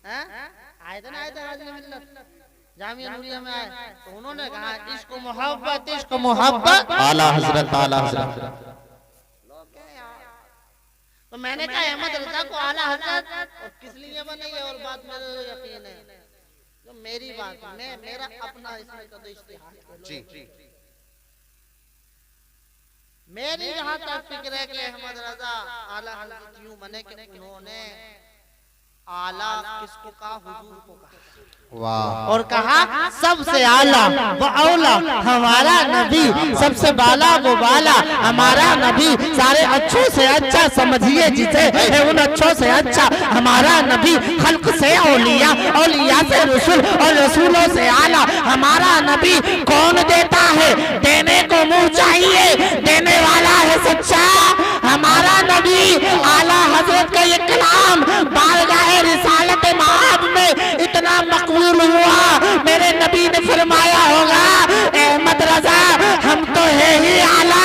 A: हैं? आए थे ना, आए थे गाजी मिल्लत जामिया नूरिया में आए, तो उन्होंने कहा इश्क मोहब्बत, इश्क मोहब्बत,
B: आला हजरत, आला हजरत।
A: तो मैंने कहा अहमद रजा को आला हजरत और किस लिए बने ये और बात मेरे यकीन है, जो मेरी बात मैं मेरा अपना इसमें कदम इज्तिहाद जी, मेरी जहाँ तक फिक्र है कि अहमद रजा आला हजरत क्यों बने कि उन्होंने आला किसको कहा, हुजूर को कहा।
B: वाह।
A: और कहा सबसे आला वो औला हमारा नबी, सबसे बाला वो बाला हमारा नबी, सारे अच्छों से अच्छा समझिए जिसे है उन अच्छों से अच्छा हमारा नबी, खल्क से औलिया, औलिया से रसूल और रसूलों से आला हमारा नबी। कौन देता है, देने को मुंह चाहिए, देने वाला है सच्चा हमारा नबी। आला हजरत का ये कलाम बारगाह रिसालत माब में इतना मकबूल हुआ, मेरे नबी ने फरमाया होगा अहमद रजा हम तो है ही आला,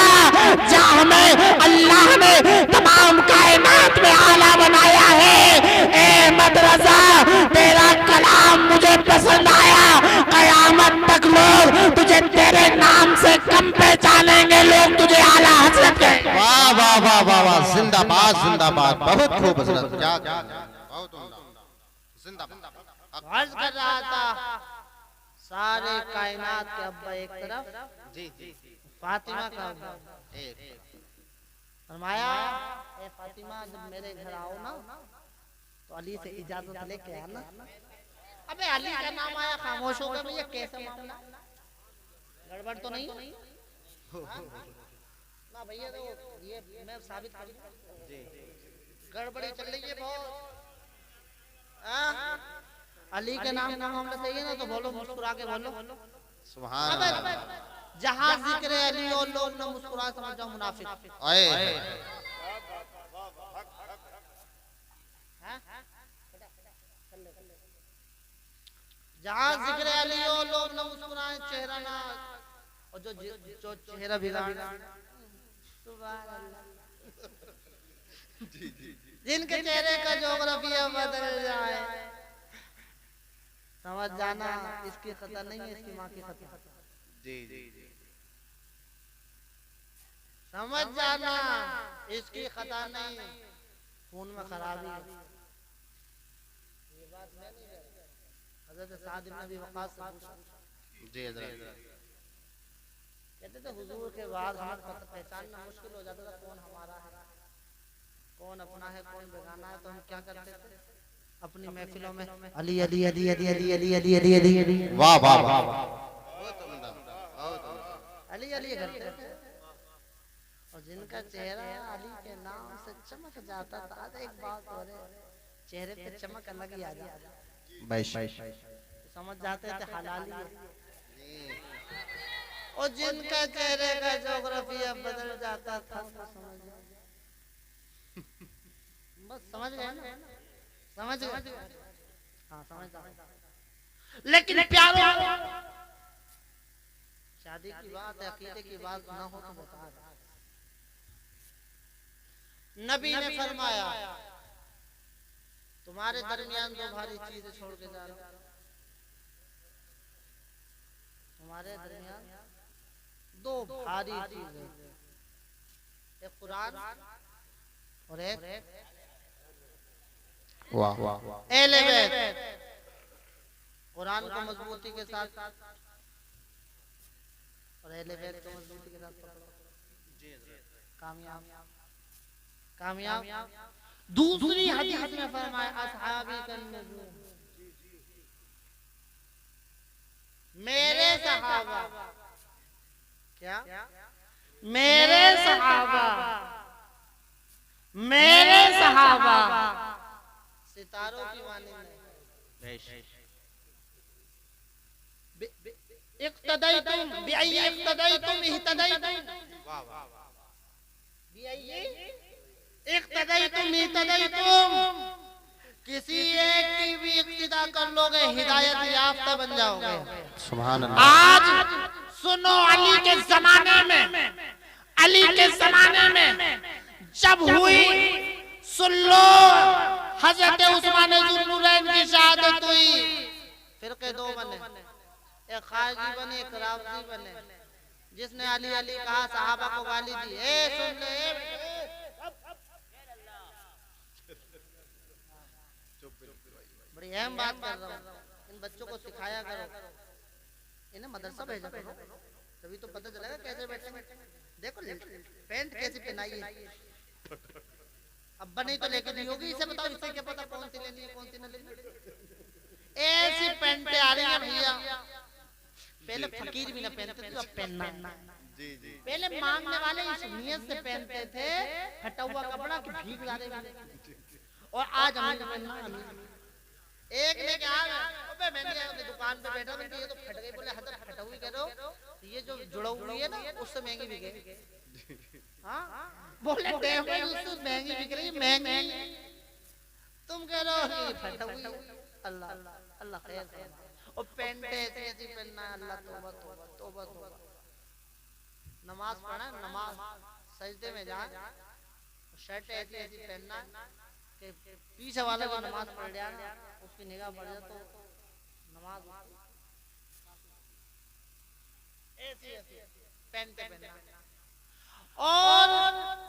A: जा हमें अल्लाह ने तमाम कायनात में आला बनाया है। अहमद रजा तेरा कलाम मुझे पसंद आया, कयामत तक लोग तुझे तेरे नाम से कम पहचानेंगे, लोग तुझे आला हजरत कहेंगे।
B: वाह वाह वाह वाह वाह, जिंदाबाद जिंदाबाद, बहुत खूब हजरत, क्या बहुत उम्दा, जिंदाबाद।
A: अर्ज कर रहा था सारे कायनात के अब्बा एक तरफ, जी जी फातिमा का एक, फरमाया ए फातिमा जब मेरे घर आओ ना तो अली से इजाजत लेके आना। अबे अली का नाम आया, खामोश हो गए भैया, कैसे मामला, गड़बड़ तो नहीं ना भैया, तो ये मैं साबित कर जी गड़बड़ी चल रही है बहुत। अली के नाम का मामला सही है ना, तो बोलो मुस्कुरा के बोलो
B: सुभान अल्लाह।
A: जहां जिक्र अली और लोग ना मुस्कुरा समझ जाओ मुनाफिक। जहां जिक्र अली और लोग ना मुस्कुराए, चेहरा ना, और जो चेहरा बिगाड़, सुभान अल्लाह, जिनके चेहरे का जोग्राफिया बदल जाए, समझ जाना इसकी खता नहीं है, इसकी माँ की खता। जी जी जी, समझ जाना इसकी खता नहीं, खून में खराबी है। ये बात मैं नहीं कह रहा, हज़रत साद इब्न अबी वक़ास से पूछा जी हज़रत, कहते थे हुजूर के बाद हमें पहचानना मुश्किल हो जाता था कौन हमारा है, कौन अपना है, कौन बेगाना है। तो हम क्या करते थे अपनी महफिलों में अली अली अली अली अली अली अली अली अली अली,
B: वाह वाह वाह,
A: अली अली करते थे। और जिनका चेहरा अली के नाम से चमक जाता था, एक बात हो रहे चेहरे पे चमक अलग ही आ जाती, समझ जाते थे हलाली है। और जिनका चेहरे का जोग्राफिया बदल जाता था, बस समझ गए ना, समझ गए, हाँ समझ गए। लेकिन प्यारो शादी की बात है, अकीदे की बात ना हो तो बता दे। नबी ने फरमाया तुम्हारे दरमियान दो भारी चीजें छोड़ के जा रहा हूं, तुम्हारे दरमियान दो भारी चीजें, एक कुरान और एक
B: वाह वाह,
A: अहले बैत। कुरान को मजबूती के साथ और अहले बैत को मजबूती के साथ कामयाब कामयाब। दूसरी हदीस में फरमाया असहाबी कन नजूम, मेरे सहाबा, क्या मेरे सहाबा, मेरे सहाबा सितारों की मानिंद इक्तदाइतुम बिअय्यि इक्तदाइतुम इह्तदाइतुम, बिअय्यि इक्तदाइतुम इह्तदाइतुम, किसी एक की भी इक्तिदा कर लोगे हिदायत याफ्ता बन जाओगे।
B: सुभान अल्लाह।
C: आज सुनो, अली के जमाने में, अली के जमाने में जब हुई, सुन लो, हजरत उस्मान ज़ुन्नुरैन की शहादत हुई,
A: फिरके दो बने, एक खारजी बने एक रावजी बने। जिसने अली अली कहा सहाबा को गाली दी, सुन ले बड़ी अहम बात कर रहा हूँ, इन बच्चों को सिखाया करो, इन्हें मदरसा भेजा करो, तभी तो पता चलेगा कैसे बैठेंगे। देखो पैंट कैसी पहनाई है, अब बनी तो लेके दी होगी, इसे बताओ, इसे क्या पता कौन सी लेनी है कौन सी नहीं लेनी। ऐसी पैंटें आ रही है भैया, पहले फकीर भी ना पहनते थे, अब पहनना। पहले मांगने वाले इस नियत से पहनते थे फटा हुआ कपड़ा कि भीख ला रहे, और आज हमें पहनना। एक लेके आ गए, मैंने दुकान पे बैठा था, ये तो फट गई, बोले हजरत फटा हुई कह रहे हो, ये जो जुड़ा हुई है ना उससे महंगी बिके। हाँ बोले उससे महंगी बिक रही है, महंगी तुम कह रहे हो ये फटा हुई। अल्लाह अल्लाह खैर करे। और पैंट ऐसी ऐसी पहनना, अल्लाह तौबा तौबा तौबा तौबा। नमाज पढ़ा, नमाज सजदे में जा, शर्ट ऐसी ऐसी पहनना कि पीछे वाला को नमाज पढ़ लिया उसकी निगाह पड़ जाए तो नमाज ऐसी ऐसी पहनते पहनना। और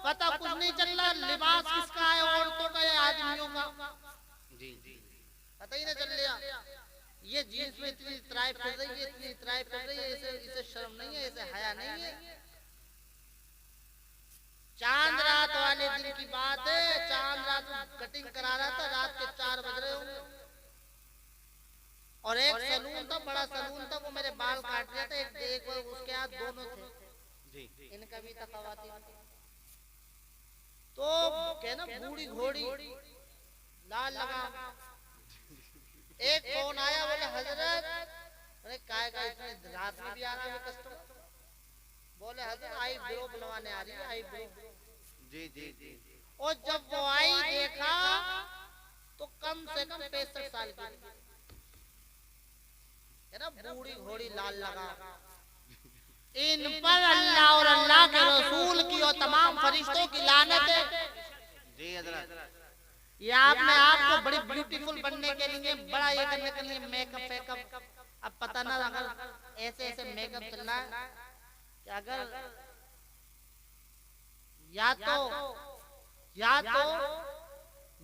A: पता कुछ नहीं चल रहा लिबास किसका है, औरतों का या आदमियों का, पता ही नहीं चल रहा। ये जीन्स में इतनी इतराई फिर रही है, इतनी इतराई फिर रही है, इसे शर्म नहीं है, इसे हया नहीं है। चांद रात वाले दिन की बात है, चांद रात कटिंग करा रहा था, रात के 4 बज रहे होंगे, और एक सलून था, बड़ा सलून था, वो मेरे बाल काट रहा था, एक उसके हाथ दोनों थे, इनका भी था खवातीन। तो कहना बूढ़ी घोड़ी लाल लगा, एक फोन आया, बोले हजरत, अरे काय का इतने रात में भी आ रहा है कस्टमर, बोले हजरत आई ब्रो बनवाने आ रही है, आई ब्रो। जी। और जब वो आई देखा तो कम से कम 65 साल की है ना, बूढ़ी घोड़ी लाल लगा। इन पर अल्लाह और अल्लाह के रसूल की और तमाम फरिश्तों की लानत है। जी हजरत, ये आपने आपको बड़ी ब्यूटीफुल बनने के लिए, बड़ा ये करने के लिए मेकअप फेकअप, अब पता ना अगर ऐसे ऐसे मेकअप चल रहा है कि अगर या तो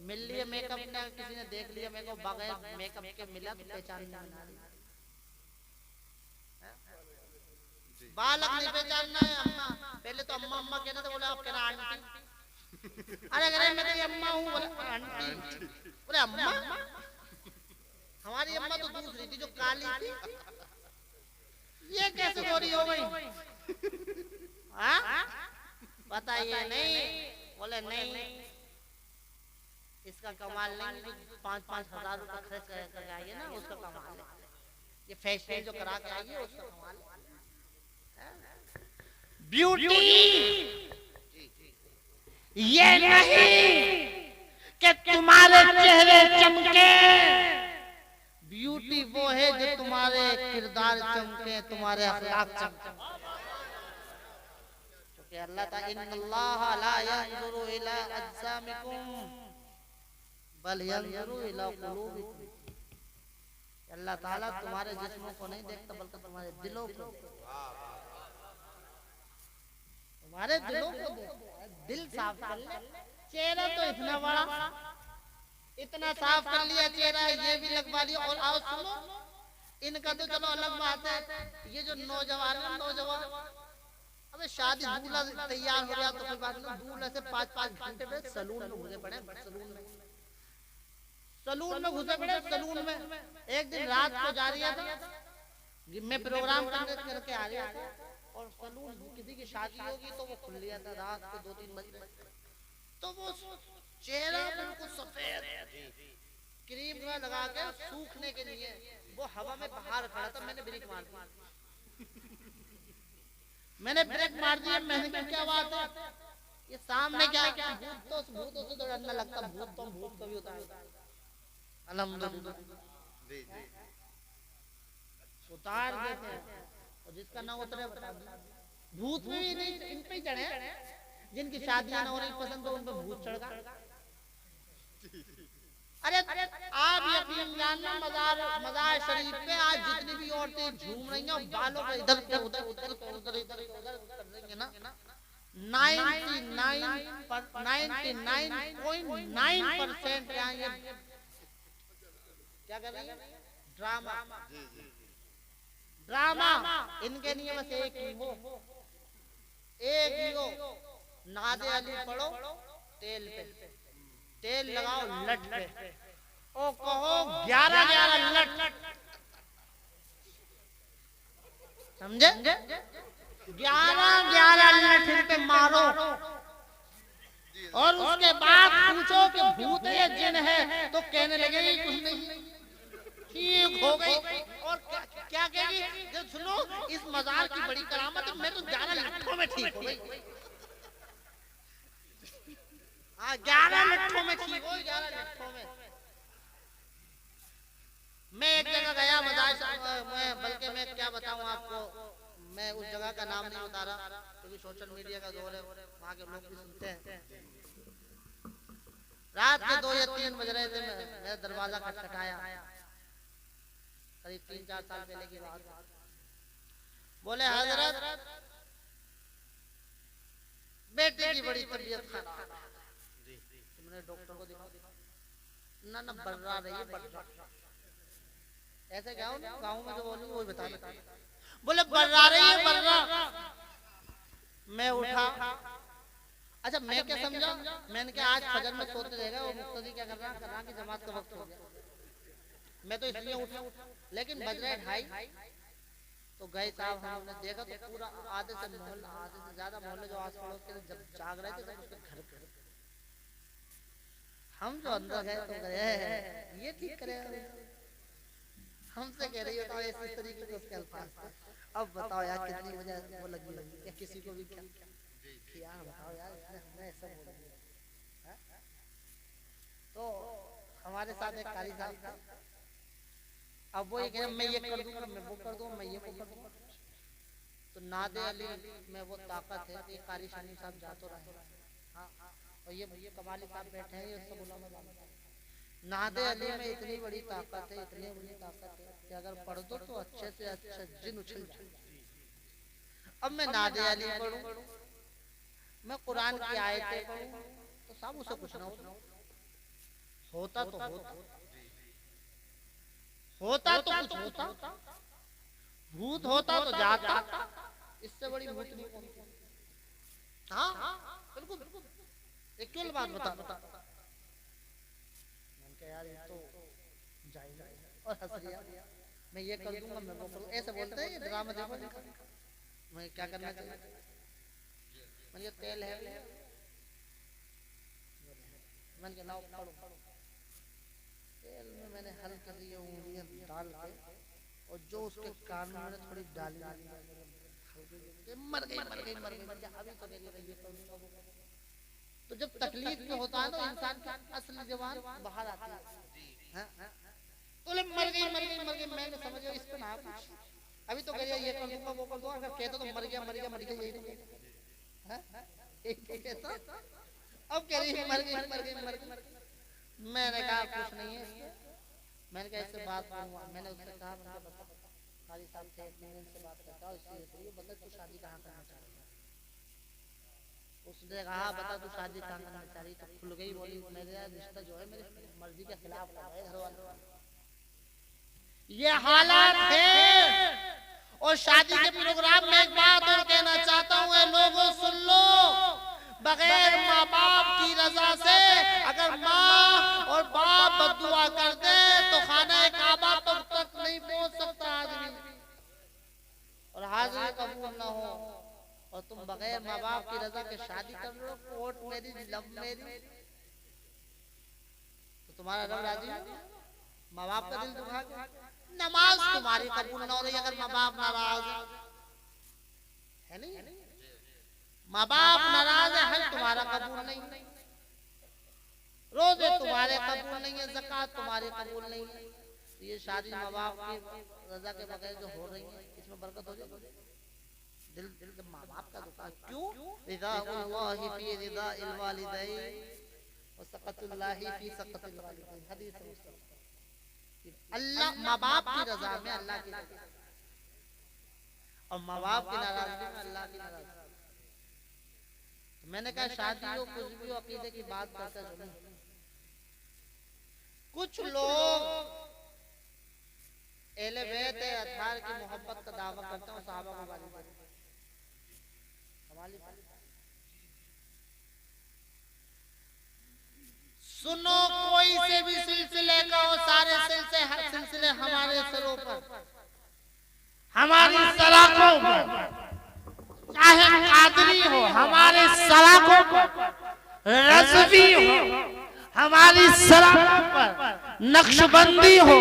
A: मिल लिया मेकअप ने, किसी ने देख लिया मेरे को बगैर मेकअप के मिला तो पहचान नहीं बना रही, बालक नहीं पहचानना है। अम्मा पहले तो अम्मा अम्मा कहना था, बोले आप कहना आंटी, अरे अगर मैं तेरी अम्मा हूँ, बोले आंटी, बोले अम्मा, हमारी अम्मा तो दूसरी थी जो काली थी, ये कैसे गोरी हो गई? बताइए नहीं, बोले नहीं, इसका कमाल नहीं, 5-5 हजार रुपए खर्च कर आइए ना, उसका कमाल है। ये फैशन जो करा के आइए उसका कमाल है।
C: ब्यूटी ये नहीं कि तुम्हारे चेहरे चमके,
A: ब्यूटी वो है जो तुम्हारे किरदार चमके, तुम्हारे अखलाक चमके। क्योंकि अल्लाह ताला इन्नल्लाह ला यंजुरु इला अज्सामिकुम बल यंजुरु इला कुलूबिकुम। अल्लाह ताला तुम्हारे जिस्मों को नहीं देखता बल्कि तुम्हारे दिलों को, तुम्हारे दिलों को देखता। दिल साफ कर ले, चेहरा तो इतना बड़ा, इतना साफ कर लिया चेहरा, ये भी लगवा लिया। और आओ सुनो, इनका तो चलो अलग बात है, ये जो नौजवान है, नौजवान अबे शादी दूल्हा तैयार हो गया तो कोई बात नहीं, दूल्हे से 5-5 घंटे में सलून में घुसे पड़े, सलून में घुसे पड़े। सलून में एक दिन रात को जा रही था, मैं प्रोग्राम करके आ रहा और सलून किसी की शादी होगी तो वो खुल लिया था रात को 2-3 बजे, तो वो चेहरा बिल्कुल सफेद क्रीम का लगा के सूखने के लिए वो हवा में बाहर खड़ा था। मैंने ब्रेक मार दिया, मैंने ब्रेक मार दिया। मैंने कहा क्या बात है, ये सामने क्या भूतों से तो डरना लगता, भूत कभी होता है। अल्हम्दुलिल्लाह उतार देते हैं, और जिसका ना उतरे भूत में भी नहीं, इन पे ही चढ़े। जिनकी शादियां ना हो रही पसंद तो उन पे भूत चढ़ गया। अरे आप यकीन जानना मजार शरीफ पे आज जितनी भी औरतें झूम रही हैं बालों पे इधर से उधर उधर से उधर इधर कर रही है ना, 99.9% क्या कर रही है, ड्रामा। इनके लिए बस एक ही हो, नादे अली पढ़ो, तेल लगाओ लट पे, ओ कहो 11 लट, समझे? 11 लट पे मारो और उसके बाद पूछो कि भूत है जिन है, तो कहने लगेगी कुछ नहीं, ठीक हो गई। और क्या कहेगी, जब सुनो इस मजार की बड़ी करामत है, मैं तो 11 लट्ठों में ठीक हो गई। 11 लट्ठों में ठीक हो, 11 लट्ठों में। मैं एक जगह गया मजार, बल्कि मैं क्या बताऊं आपको, मैं उस जगह का नाम नहीं बता रहा क्योंकि सोशल मीडिया का दौर है, वहाँ के लोग भी सुनते हैं। रात के 2 या 3 बज रहे थे, मेरा दरवाजा खटखटाया, करीब 3-4 साल पहले की बात। बोले हजरत बेटे की बड़ी तबीयत खराब है, मैंने डॉक्टर को दिखा, ना बर्रा रही है, बर्रा ऐसे क्या हो ना गाँव में जो बोलूं वो बता। बोले बर्रा रही है, बर्रा। मैं उठा, अच्छा मैं क्या समझा, मैंने कहा आज फजर में सोते रहेगा, वो मुक्तदी क्या कर रहा कि जमात का वक्त हो गया, मैं तो इसलिए उठा। लेकिन बज रहे 2:30 तो गए साहब, हमने देखा तो पूरा आधे से ज्यादा मोहल्ले जो आस पड़ोस के जब जाग रहे थे सब उसके घर पे। हम जो अंदर गए तो गए ये ठीक करे, हमसे कह रही हो तो ऐसी तरीके के उसके अल्फाज। अब बताओ यार कितनी वजह वो लगी या किसी को भी क्या किया, बताओ यार हमें ऐसा बोल दिया। तो हमारे साथ एक कारी साहब था, अब वो ये कह मैं ये कर दूंगा, मैं वो कर दूंगा, मैं ये कर दूंगा। तो नादे अली में वो ताकत है कि कारी शानी साहब जा तो रहे, हाँ, और ये कमाली साहब बैठे हैं, ये उसको बुला मैं नादे अली में इतनी बड़ी ताकत है, इतनी बड़ी ताकत है कि अगर पढ़ दो तो अच्छे से अच्छा जिन उछल जाए। अब मैं नादे अली पढ़ूं, मैं कुरान की आयतें पढ़ूं, तो साहब उसे कुछ ना होता तो कुछ होता, भूत होता तो जाता, इससे बड़ी भूत नहीं होती। हाँ बिल्कुल, एक क्यों बात बता यार, ये तो जाएगा और हंस लिया। मैं ये कर दूंगा, मैं वो करूँ, ऐसे बोलते हैं। ये ड्रामा देखो, मैं क्या करना चाहिए, मैंने तेल है, मैंने लाओ पढ़ो। तेल में मैंने हल्की सी उंगलियां डाल के और जो उसके कान में मैंने थोड़ी डाली, मर गई। अभी तो नहीं रही है। तो जब तकलीफ में होता है ना इंसान की असली जवान बाहर आती है। बोले मर गई। मैंने समझा इस पे ना कुछ, अभी तो कह रही ये कर दूंगा वो कर दूंगा, अगर कहता तो मर गया यही तो कहता। अब कह रही मर गई। मैंने कहा कुछ नहीं है इसमें, मैंने कहा इससे बात करूंगा। मैंने उससे कहा कारी साहब से से बात करता हूँ, इसलिए बता तू शादी कहाँ करना चाह रही है। उसने कहा बता तू शादी कहाँ करना चाह रही, तो खुल गई, बोली मेरे रिश्ता जो है मेरी मर्जी के खिलाफ है, घर वालों। ये हालात है। और शादी के प्रोग्राम में एक बात और कहना चाहता हूँ, लोगों सुन लो, बगैर माँ बाप की रजा से अगर माँ और बाप बद्दुआ कर दे तो खाना काबा तक नहीं पहुंच सकता आदमी। हाजिरी कबूल न हो और तुम बगैर माँ बाप की रजा के शादी कर लो, कोर्ट मैरिज, लव मैरिज, तो तुम्हारा रब राजी है? माँ बाप का दिल दुखा के नमाज तुम्हारी कबूल न हो रही अगर माँ बाप नाराज है नहीं? माँ बाप नाराज है, हज तुम्हारा कबूल नहीं, रोजे तुम्हारे कबूल नहीं है, ज़कात तुम्हारे कबूल नहीं है, तो ये शादी माँ बाप की रजा के बगैर जो हो रही है इसमें बरकत हो जाएगी? दिल दिल माँ बाप का दुखा क्यों? रिज़ाउल्लाहि फी रिज़ाइल वालिदैन व सक़तुल्लाहि फी सक़तिल वालिदैन। हदीस है अल्लाह माँ बाप की रजा में अल्लाह की रजा और माँ बाप की नाराजगी में अल्लाह की नाराजगी। मैंने कहा शादी हो कुछ भी हो, अकीदे की बात करते सुनो। कुछ लोग अहले बैत अत्हार की मोहब्बत का दावा करते हैं, सहाबा को गाली देते हैं। सुनो, कोई से भी सिलसिले का हो, सारे सिलसिले हमारे सरों पर, हमारी सलाखों पर, चाहे कादरी हो हमारे सलाखों पर, रज़वी हो हमारी सलाखों पर, नक्शबंदी हो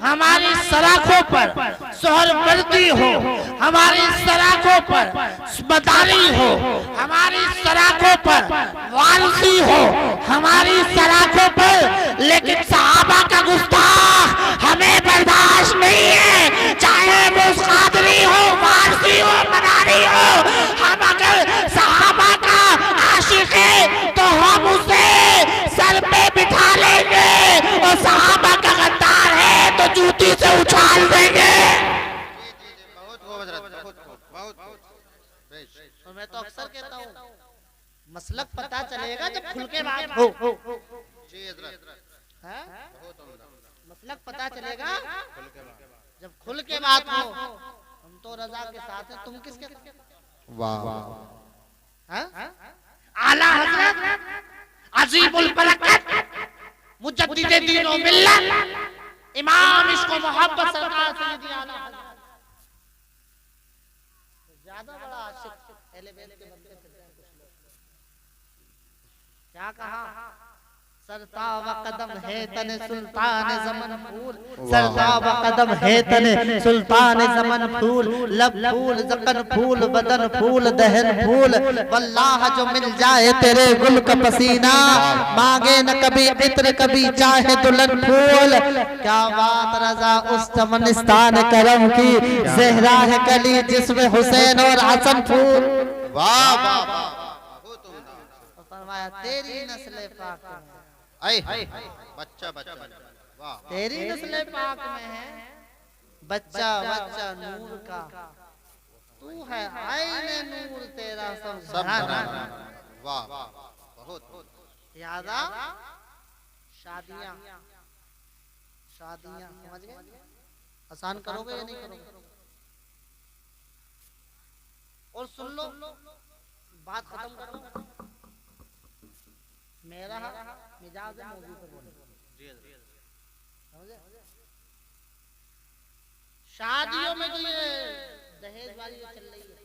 A: हमारी सलाखों पर, सोहरवर्दी हो हमारी सलाखों पर, मदारी हो हमारी सलाखों पर, वारसी हो हमारी सलाखों पर, लेकिन सहाबा का गुस्ताख हमें बर्दाश्त नहीं है। चाहे वो कादरी हो, वारसी हो, मदारी हो, हम अगर सहाबा का आशिक है तो हम उसे सर पे बिठा लेंगे और सहाबा का गद्दार है तो जूती से उछाल देंगे। तो मैं तो अक्सर कहता हूँ मसलक पता चलेगा जब खुल के बात हो। मसलक पता चलेगा जब खुल के बात हो। हम तो रजा के साथ हैं, तुम किसके साथ?
B: वाह
A: आला हजरत अजीमुल बरकत मुजद्दिद दीन व मिल्लत इमाम इश्क व मोहब्बत सरकार सैयदी आला हजरत ज्यादा बड़ा आशिक अहले बैत के बनते फिरते हैं कुछ लोग। क्या कहा? सरताव कदम है तने सुल्तान ज़मन फूल, सरताव कदम है तने सुल्तान ज़मन फूल, लब फूल ज़कन फूल बदन फूल दहन फूल, वल्लाह जो मिल जाए तेरे गुल का पसीना, मांगे न कभी इत्र कभी चाहे दुल्हन फूल। क्या बात रजा उस चमनिस्तान करम की, ज़हरा है कली जिसमें हुसैन और हसन फूल।
B: वाह वाह
A: फरमाया तेरी नस्ल पाक
B: बच्चा बच्चा वाह
A: तेरी नस्ल पाक में है बच्चा बच्चा नूर का, तू है आईने नूर तेरा सब
B: वाह बहुत
A: यादा। शादियां शादियां समझ गए? आसान करोगे या नहीं करोगे? और सुन लो, बात खत्म करो। मेरा मिजाज है मौजूद पर बोलने। शादियों में जो ये दहेज वाली जो चल रही है,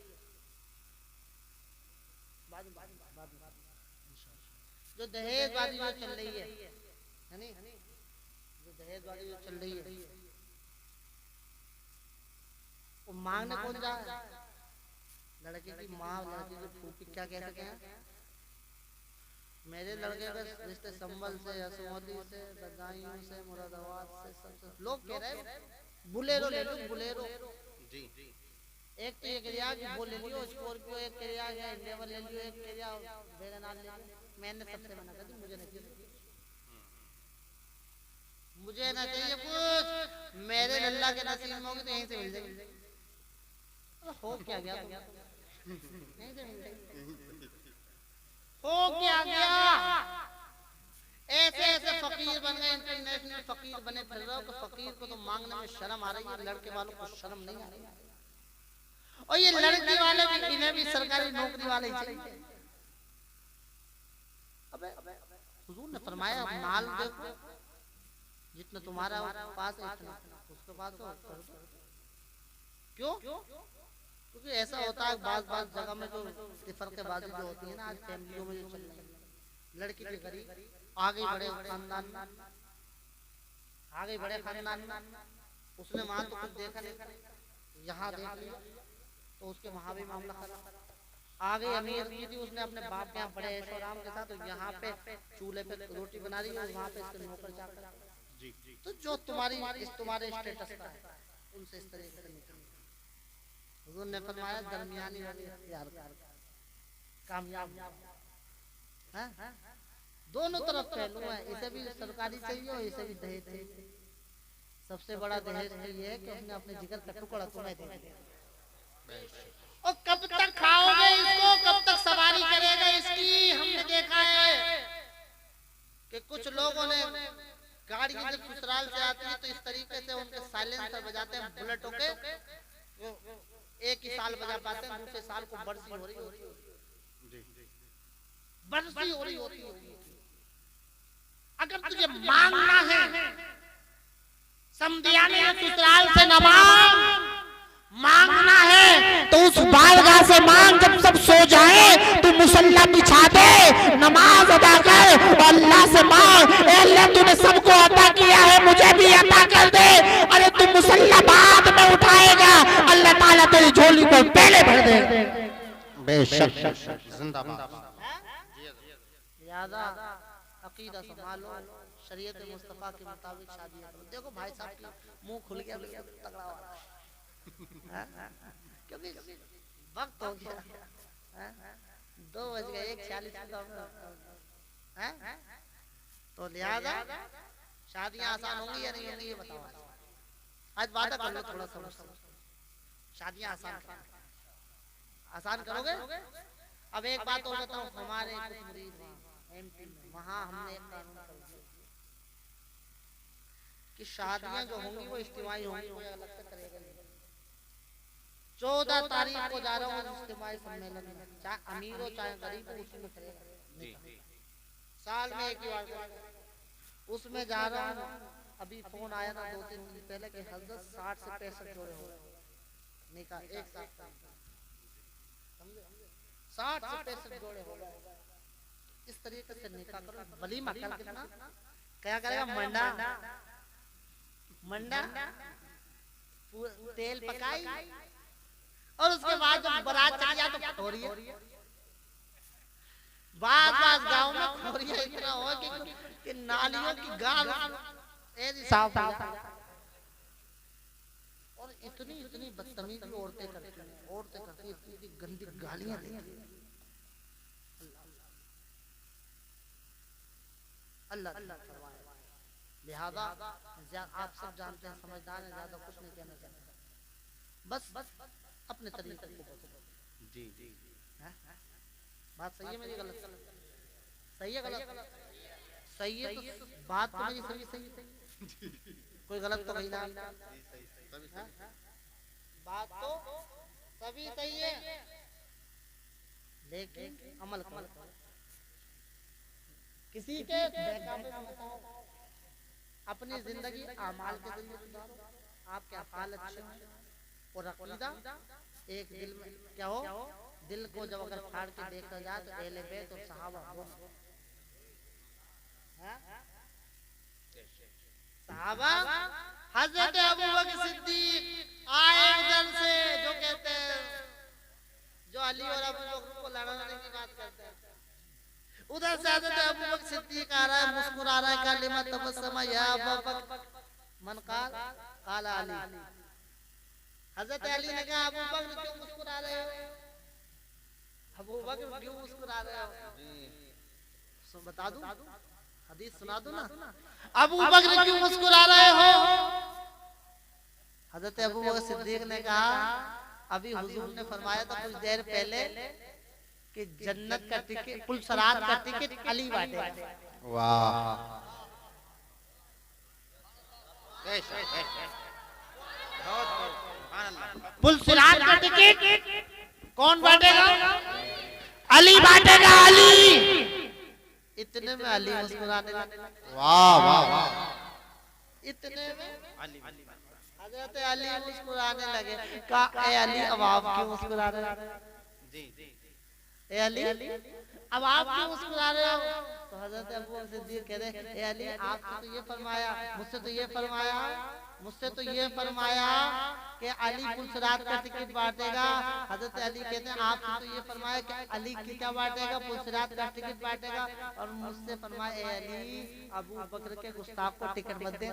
A: जो दहेज वाली जो चल रही है नहीं, जो दहेज वाली जो चल रही है वो मांगने कौन जा रहा है? लड़के की माँ, लड़के की फूफी, क्या कह सकते हैं? मेरे लड़के का रिश्ते संबल से, असमोदी से, बदायूं से, मुरादाबाद से, सबसे लोग कह रहे हैं बुलेरो ले लो, बुलेरो जी। एक तो ये करिया कि वो ले लियो स्कॉर्पियो, एक करिया है इंडिया ले लियो, एक करिया वेगनार ले लियो। मैंने सबसे मना कर दी, मुझे नहीं चाहिए, मुझे ना चाहिए कुछ। मेरे अल्लाह के नसीब में होगी तो यहीं से मिल जाएगी। हो क्या गया? यहीं से मिल जाएगी। हो क्या गया? ऐसे ऐसे फकीर बन गए, इंटरनेशनल फकीर बने फिर रहे हो कि फकीर को तो मांगने में शर्म आ रही है, लड़के वालों को शर्म नहीं आ रही। और ये लड़की वाले भी, इन्हें भी सरकारी नौकरी वाले ही चाहिए। अबे हुजूर ने फरमाया माल देखो, जितना तुम्हारा पास है इतना उसके पास हो। क्यों? क्योंकि ऐसा होता है बाज जगह में जो तफरकेबाजी जो होती है ना, आज फैमिलियों में जो चल रही है, लड़की के करीब आगे बढ़े खानदान, आगे बढ़े खानदान, उसने वहां तो कुछ देखा नहीं, यहाँ देख लिया तो उसके वहां भी मामला खराब। आगे अमीर की थी, उसने अपने बाप के यहाँ बड़े ऐशो आराम के साथ, तो यहाँ पे चूल्हे पे रोटी बना रही है और वहाँ पे इसके नौकर चाकर। तो जो तुम्हारे स्टेटस का है उनसे इस तरीके से निकल। हुजूर ने फरमाया दरमियानी इख्तियार कर, कामयाब है। दोनों तरफ पहलू है, इसे भी सरकारी चाहिए और इसे भी दहेज चाहिए। सबसे बड़ा दहेज ये है कि उसने अपने जिगर का टुकड़ा तुम्हें दे दिया। और कब तक खाओगे इसको, कब तक सवारी करेगा इसकी। हमने देखा है कि कुछ लोगों ने गाड़ी जब ससुराल से आती है तो इस तरीके से उनके साइलेंसर बजाते हैं, बुलेटों के एक ही साल बजा पाते हैं, दूसरे साल को बरसी हो रही होती है। अगर तुझे मांगना है समझियाने ससुराल से न मांगना है
C: तो उस बारगाह से मांग, जब सब सो जाए तो मुसल्ला बिछा दे, नमाज अदा कर और अल्लाह से मांग, ए अल्लाह तूने सबको अता किया है, मुझे भी अता कर दे। अरे तू मुसल्ला बाद में उठाएगा, अल्लाह ताला तेरी झोली को पहले भर दे।
B: बेशक जिंदाबाद।
A: लिहाजा अकीदा संभालो, शरीयत मुस्तफा के मुताबिक शादी करो। देखो भाई साहब का मुंह खुल गया, तगड़ा वाला, क्योंकि वक्त हो गया, 2:46 तो लिहाजा शादियां आसान होंगी या नहीं होंगी ये बताओ। आज वादा कर लो थोड़ा सा, शादियां आसान करोगे। अब एक बात और बताऊं, हमारे कुछ मुरीद एमपी में, वहां हमने एक कानून कर दिया कि शादियां जो होंगी वो इज्तिमाई होंगी, कोई अलग से करेगा नहीं। 14 तारीख को जा रहा हूँ इज्तिमाई सम्मेलन में, चाहे अमीर हो चाहे गरीब हो, उसी में करेगा। साल में एक ही बार उसमें जा रहा हूँ। अभी फोन आया था 2-3 दिन पहले कि हजरत 60 से 65 जोड़े हो गए निकाह एक साथ, 60 से 65 जोड़े हो गए। इस तरीके से निकाह करो। वलीमा कल कितना क्या करेगा, मंडा तेल पकाई और उसके बाद जब बारात चली जाए तो खोरिया। बात गांव में खोरिया इतना हो कि नालियों की गाल साफ हो जाए। और इतनी बदतमीजी औरतें करती हैं, इतनी गंदी गालियां देती हैं। अल्लाह करवाए। लिहाजा आप सब जानते हैं, समझदार हैं, ज्यादा कुछ नहीं कहना चाहते, बस अपने तरीके को बोलो। जी बात सही है मेरी, गलत सही है, गलत सही है तो बात तो मेरी सही कोई गलत तो नहीं ना, बात तो सभी सही है, लेकिन अमल करो। किसी के बेकाबू मत हो, अपनी जिंदगी अमाल के जरिए सुधारो, आपके अफाल अच्छे हों और अकीदा एक दिल में क्या हो। दिल को जब अगर फाड़ के देखा जाए तो अहले बैत और सहाबा हो। सहाबा हजरत अबू बकर सिद्दीक आए उधर से, जो कहते हैं जो अली और अबू बकर को लड़ाने की बात करते हैं, उधर से हजरत अबू बकर सिद्दीक आ रहा है, मुस्कुरा रहा है, कालिमा तबस्सम या अबू बकर मन काल अली। हजरत अली ने कहा अबू बकर क्यों मुस्कुरा रहे हो, अबू बकर क्यों मुस्कुरा रहे हो, बता दूं, हदीस सुना दूं ना, अबू बकर क्यों मुस्कुरा रहे हो। हजरत अबू बकर सिद्दीक ने कहा अभी हुजूर ने फरमाया था कुछ देर पहले कि जन्नत का टिकट, पुलसरात का टिकट अली बांटेगा।
B: वाह
A: पुलसरात का टिकट कौन बांटेगा, अली बांटेगा, अली। इतने में अली मुस्कुराने लगे।
B: वाह वाह वाह,
A: इतने में हजरत अली मुस्कुराने लगे। कहा ए अली अब आप क्यों मुस्कुरा रहे हो? ए अली अब आप क्यों मुस्कुरा रहे हो? तो हजरत अबू बकर सिद्दीक कह रहे ए अली आपने तो ये फरमाया, मुझसे तो ये फरमाया कि अली पुलसरात का टिकट बांटेगा। हजरत अली कहते हैं आपने तो ये फरमाया कि अली की क्या बांटेगा, पुलसरात का टिकट बांटेगा, और मुझसे फरमाया ए अली अबू बकर के गुस्ताख को टिकट मत दे।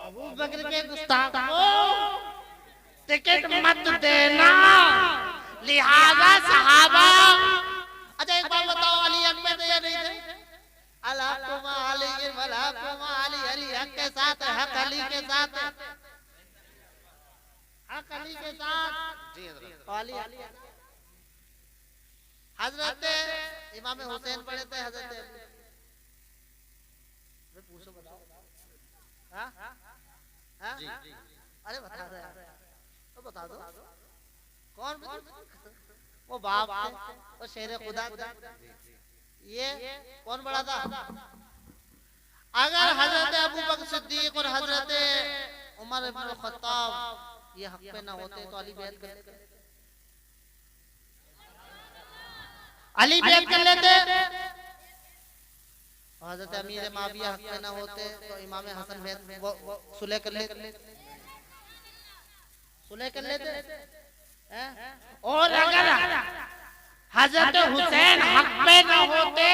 A: अबू बकर के गुस्ताख को टिकट मत देना, लिहाजा सहाबा। अच्छा एक बात बताओ, अली हक में थे या नहीं थे? अलाकुमा अली वलाकुमा अली, अली हक के साथ है, हक अली के साथ है, हक अली के साथ। जी हजरत हजरत इमाम हुसैन पढ़े थे, हजरत पूछो बताओ। हाँ हाँ अरे बता दो तो बता दो कौन? वो बाप थे, वो शेर खुदा थे, ये कौन बड़ा था? अगर हजरत अबू बकर सिद्दीक और हजरत उमर इब्न खत्ताब ये हक पे ना होते तो अली बैत कर लेते, अली बैत कर लेते। हजरत अमीर माविया हक पे ना होते तो इमाम हसन बैत सुलह कर लेते, सुलह कर लेते। और अगर हजरत हुसैन हक में न होते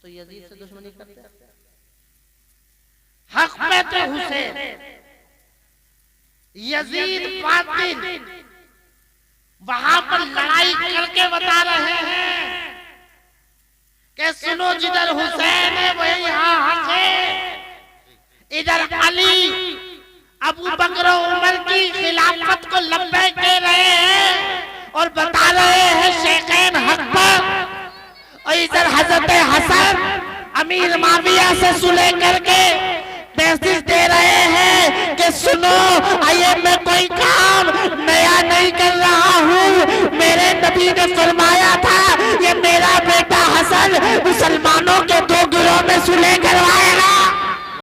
A: तो यजीद से दुश्मनी करते। हक में थे हुसैन, यजीद बातिल, वहां पर लड़ाई करके बता रहे हैं कि सुनो जिधर हुसैन है वही यहाँ हक है। इधर अली अबू बकर उमर की खिलाफत को लब्बे कह रहे हैं और बता रहे हैं शेखैन हक पर, और इधर हजरत हसन अमीर माविया से सुलह करके मैसेज दे रहे हैं कि सुनो आइए मैं कोई काम नया नहीं कर रहा हूँ, मेरे नबी ने फरमाया था ये मेरा बेटा हसन मुसलमान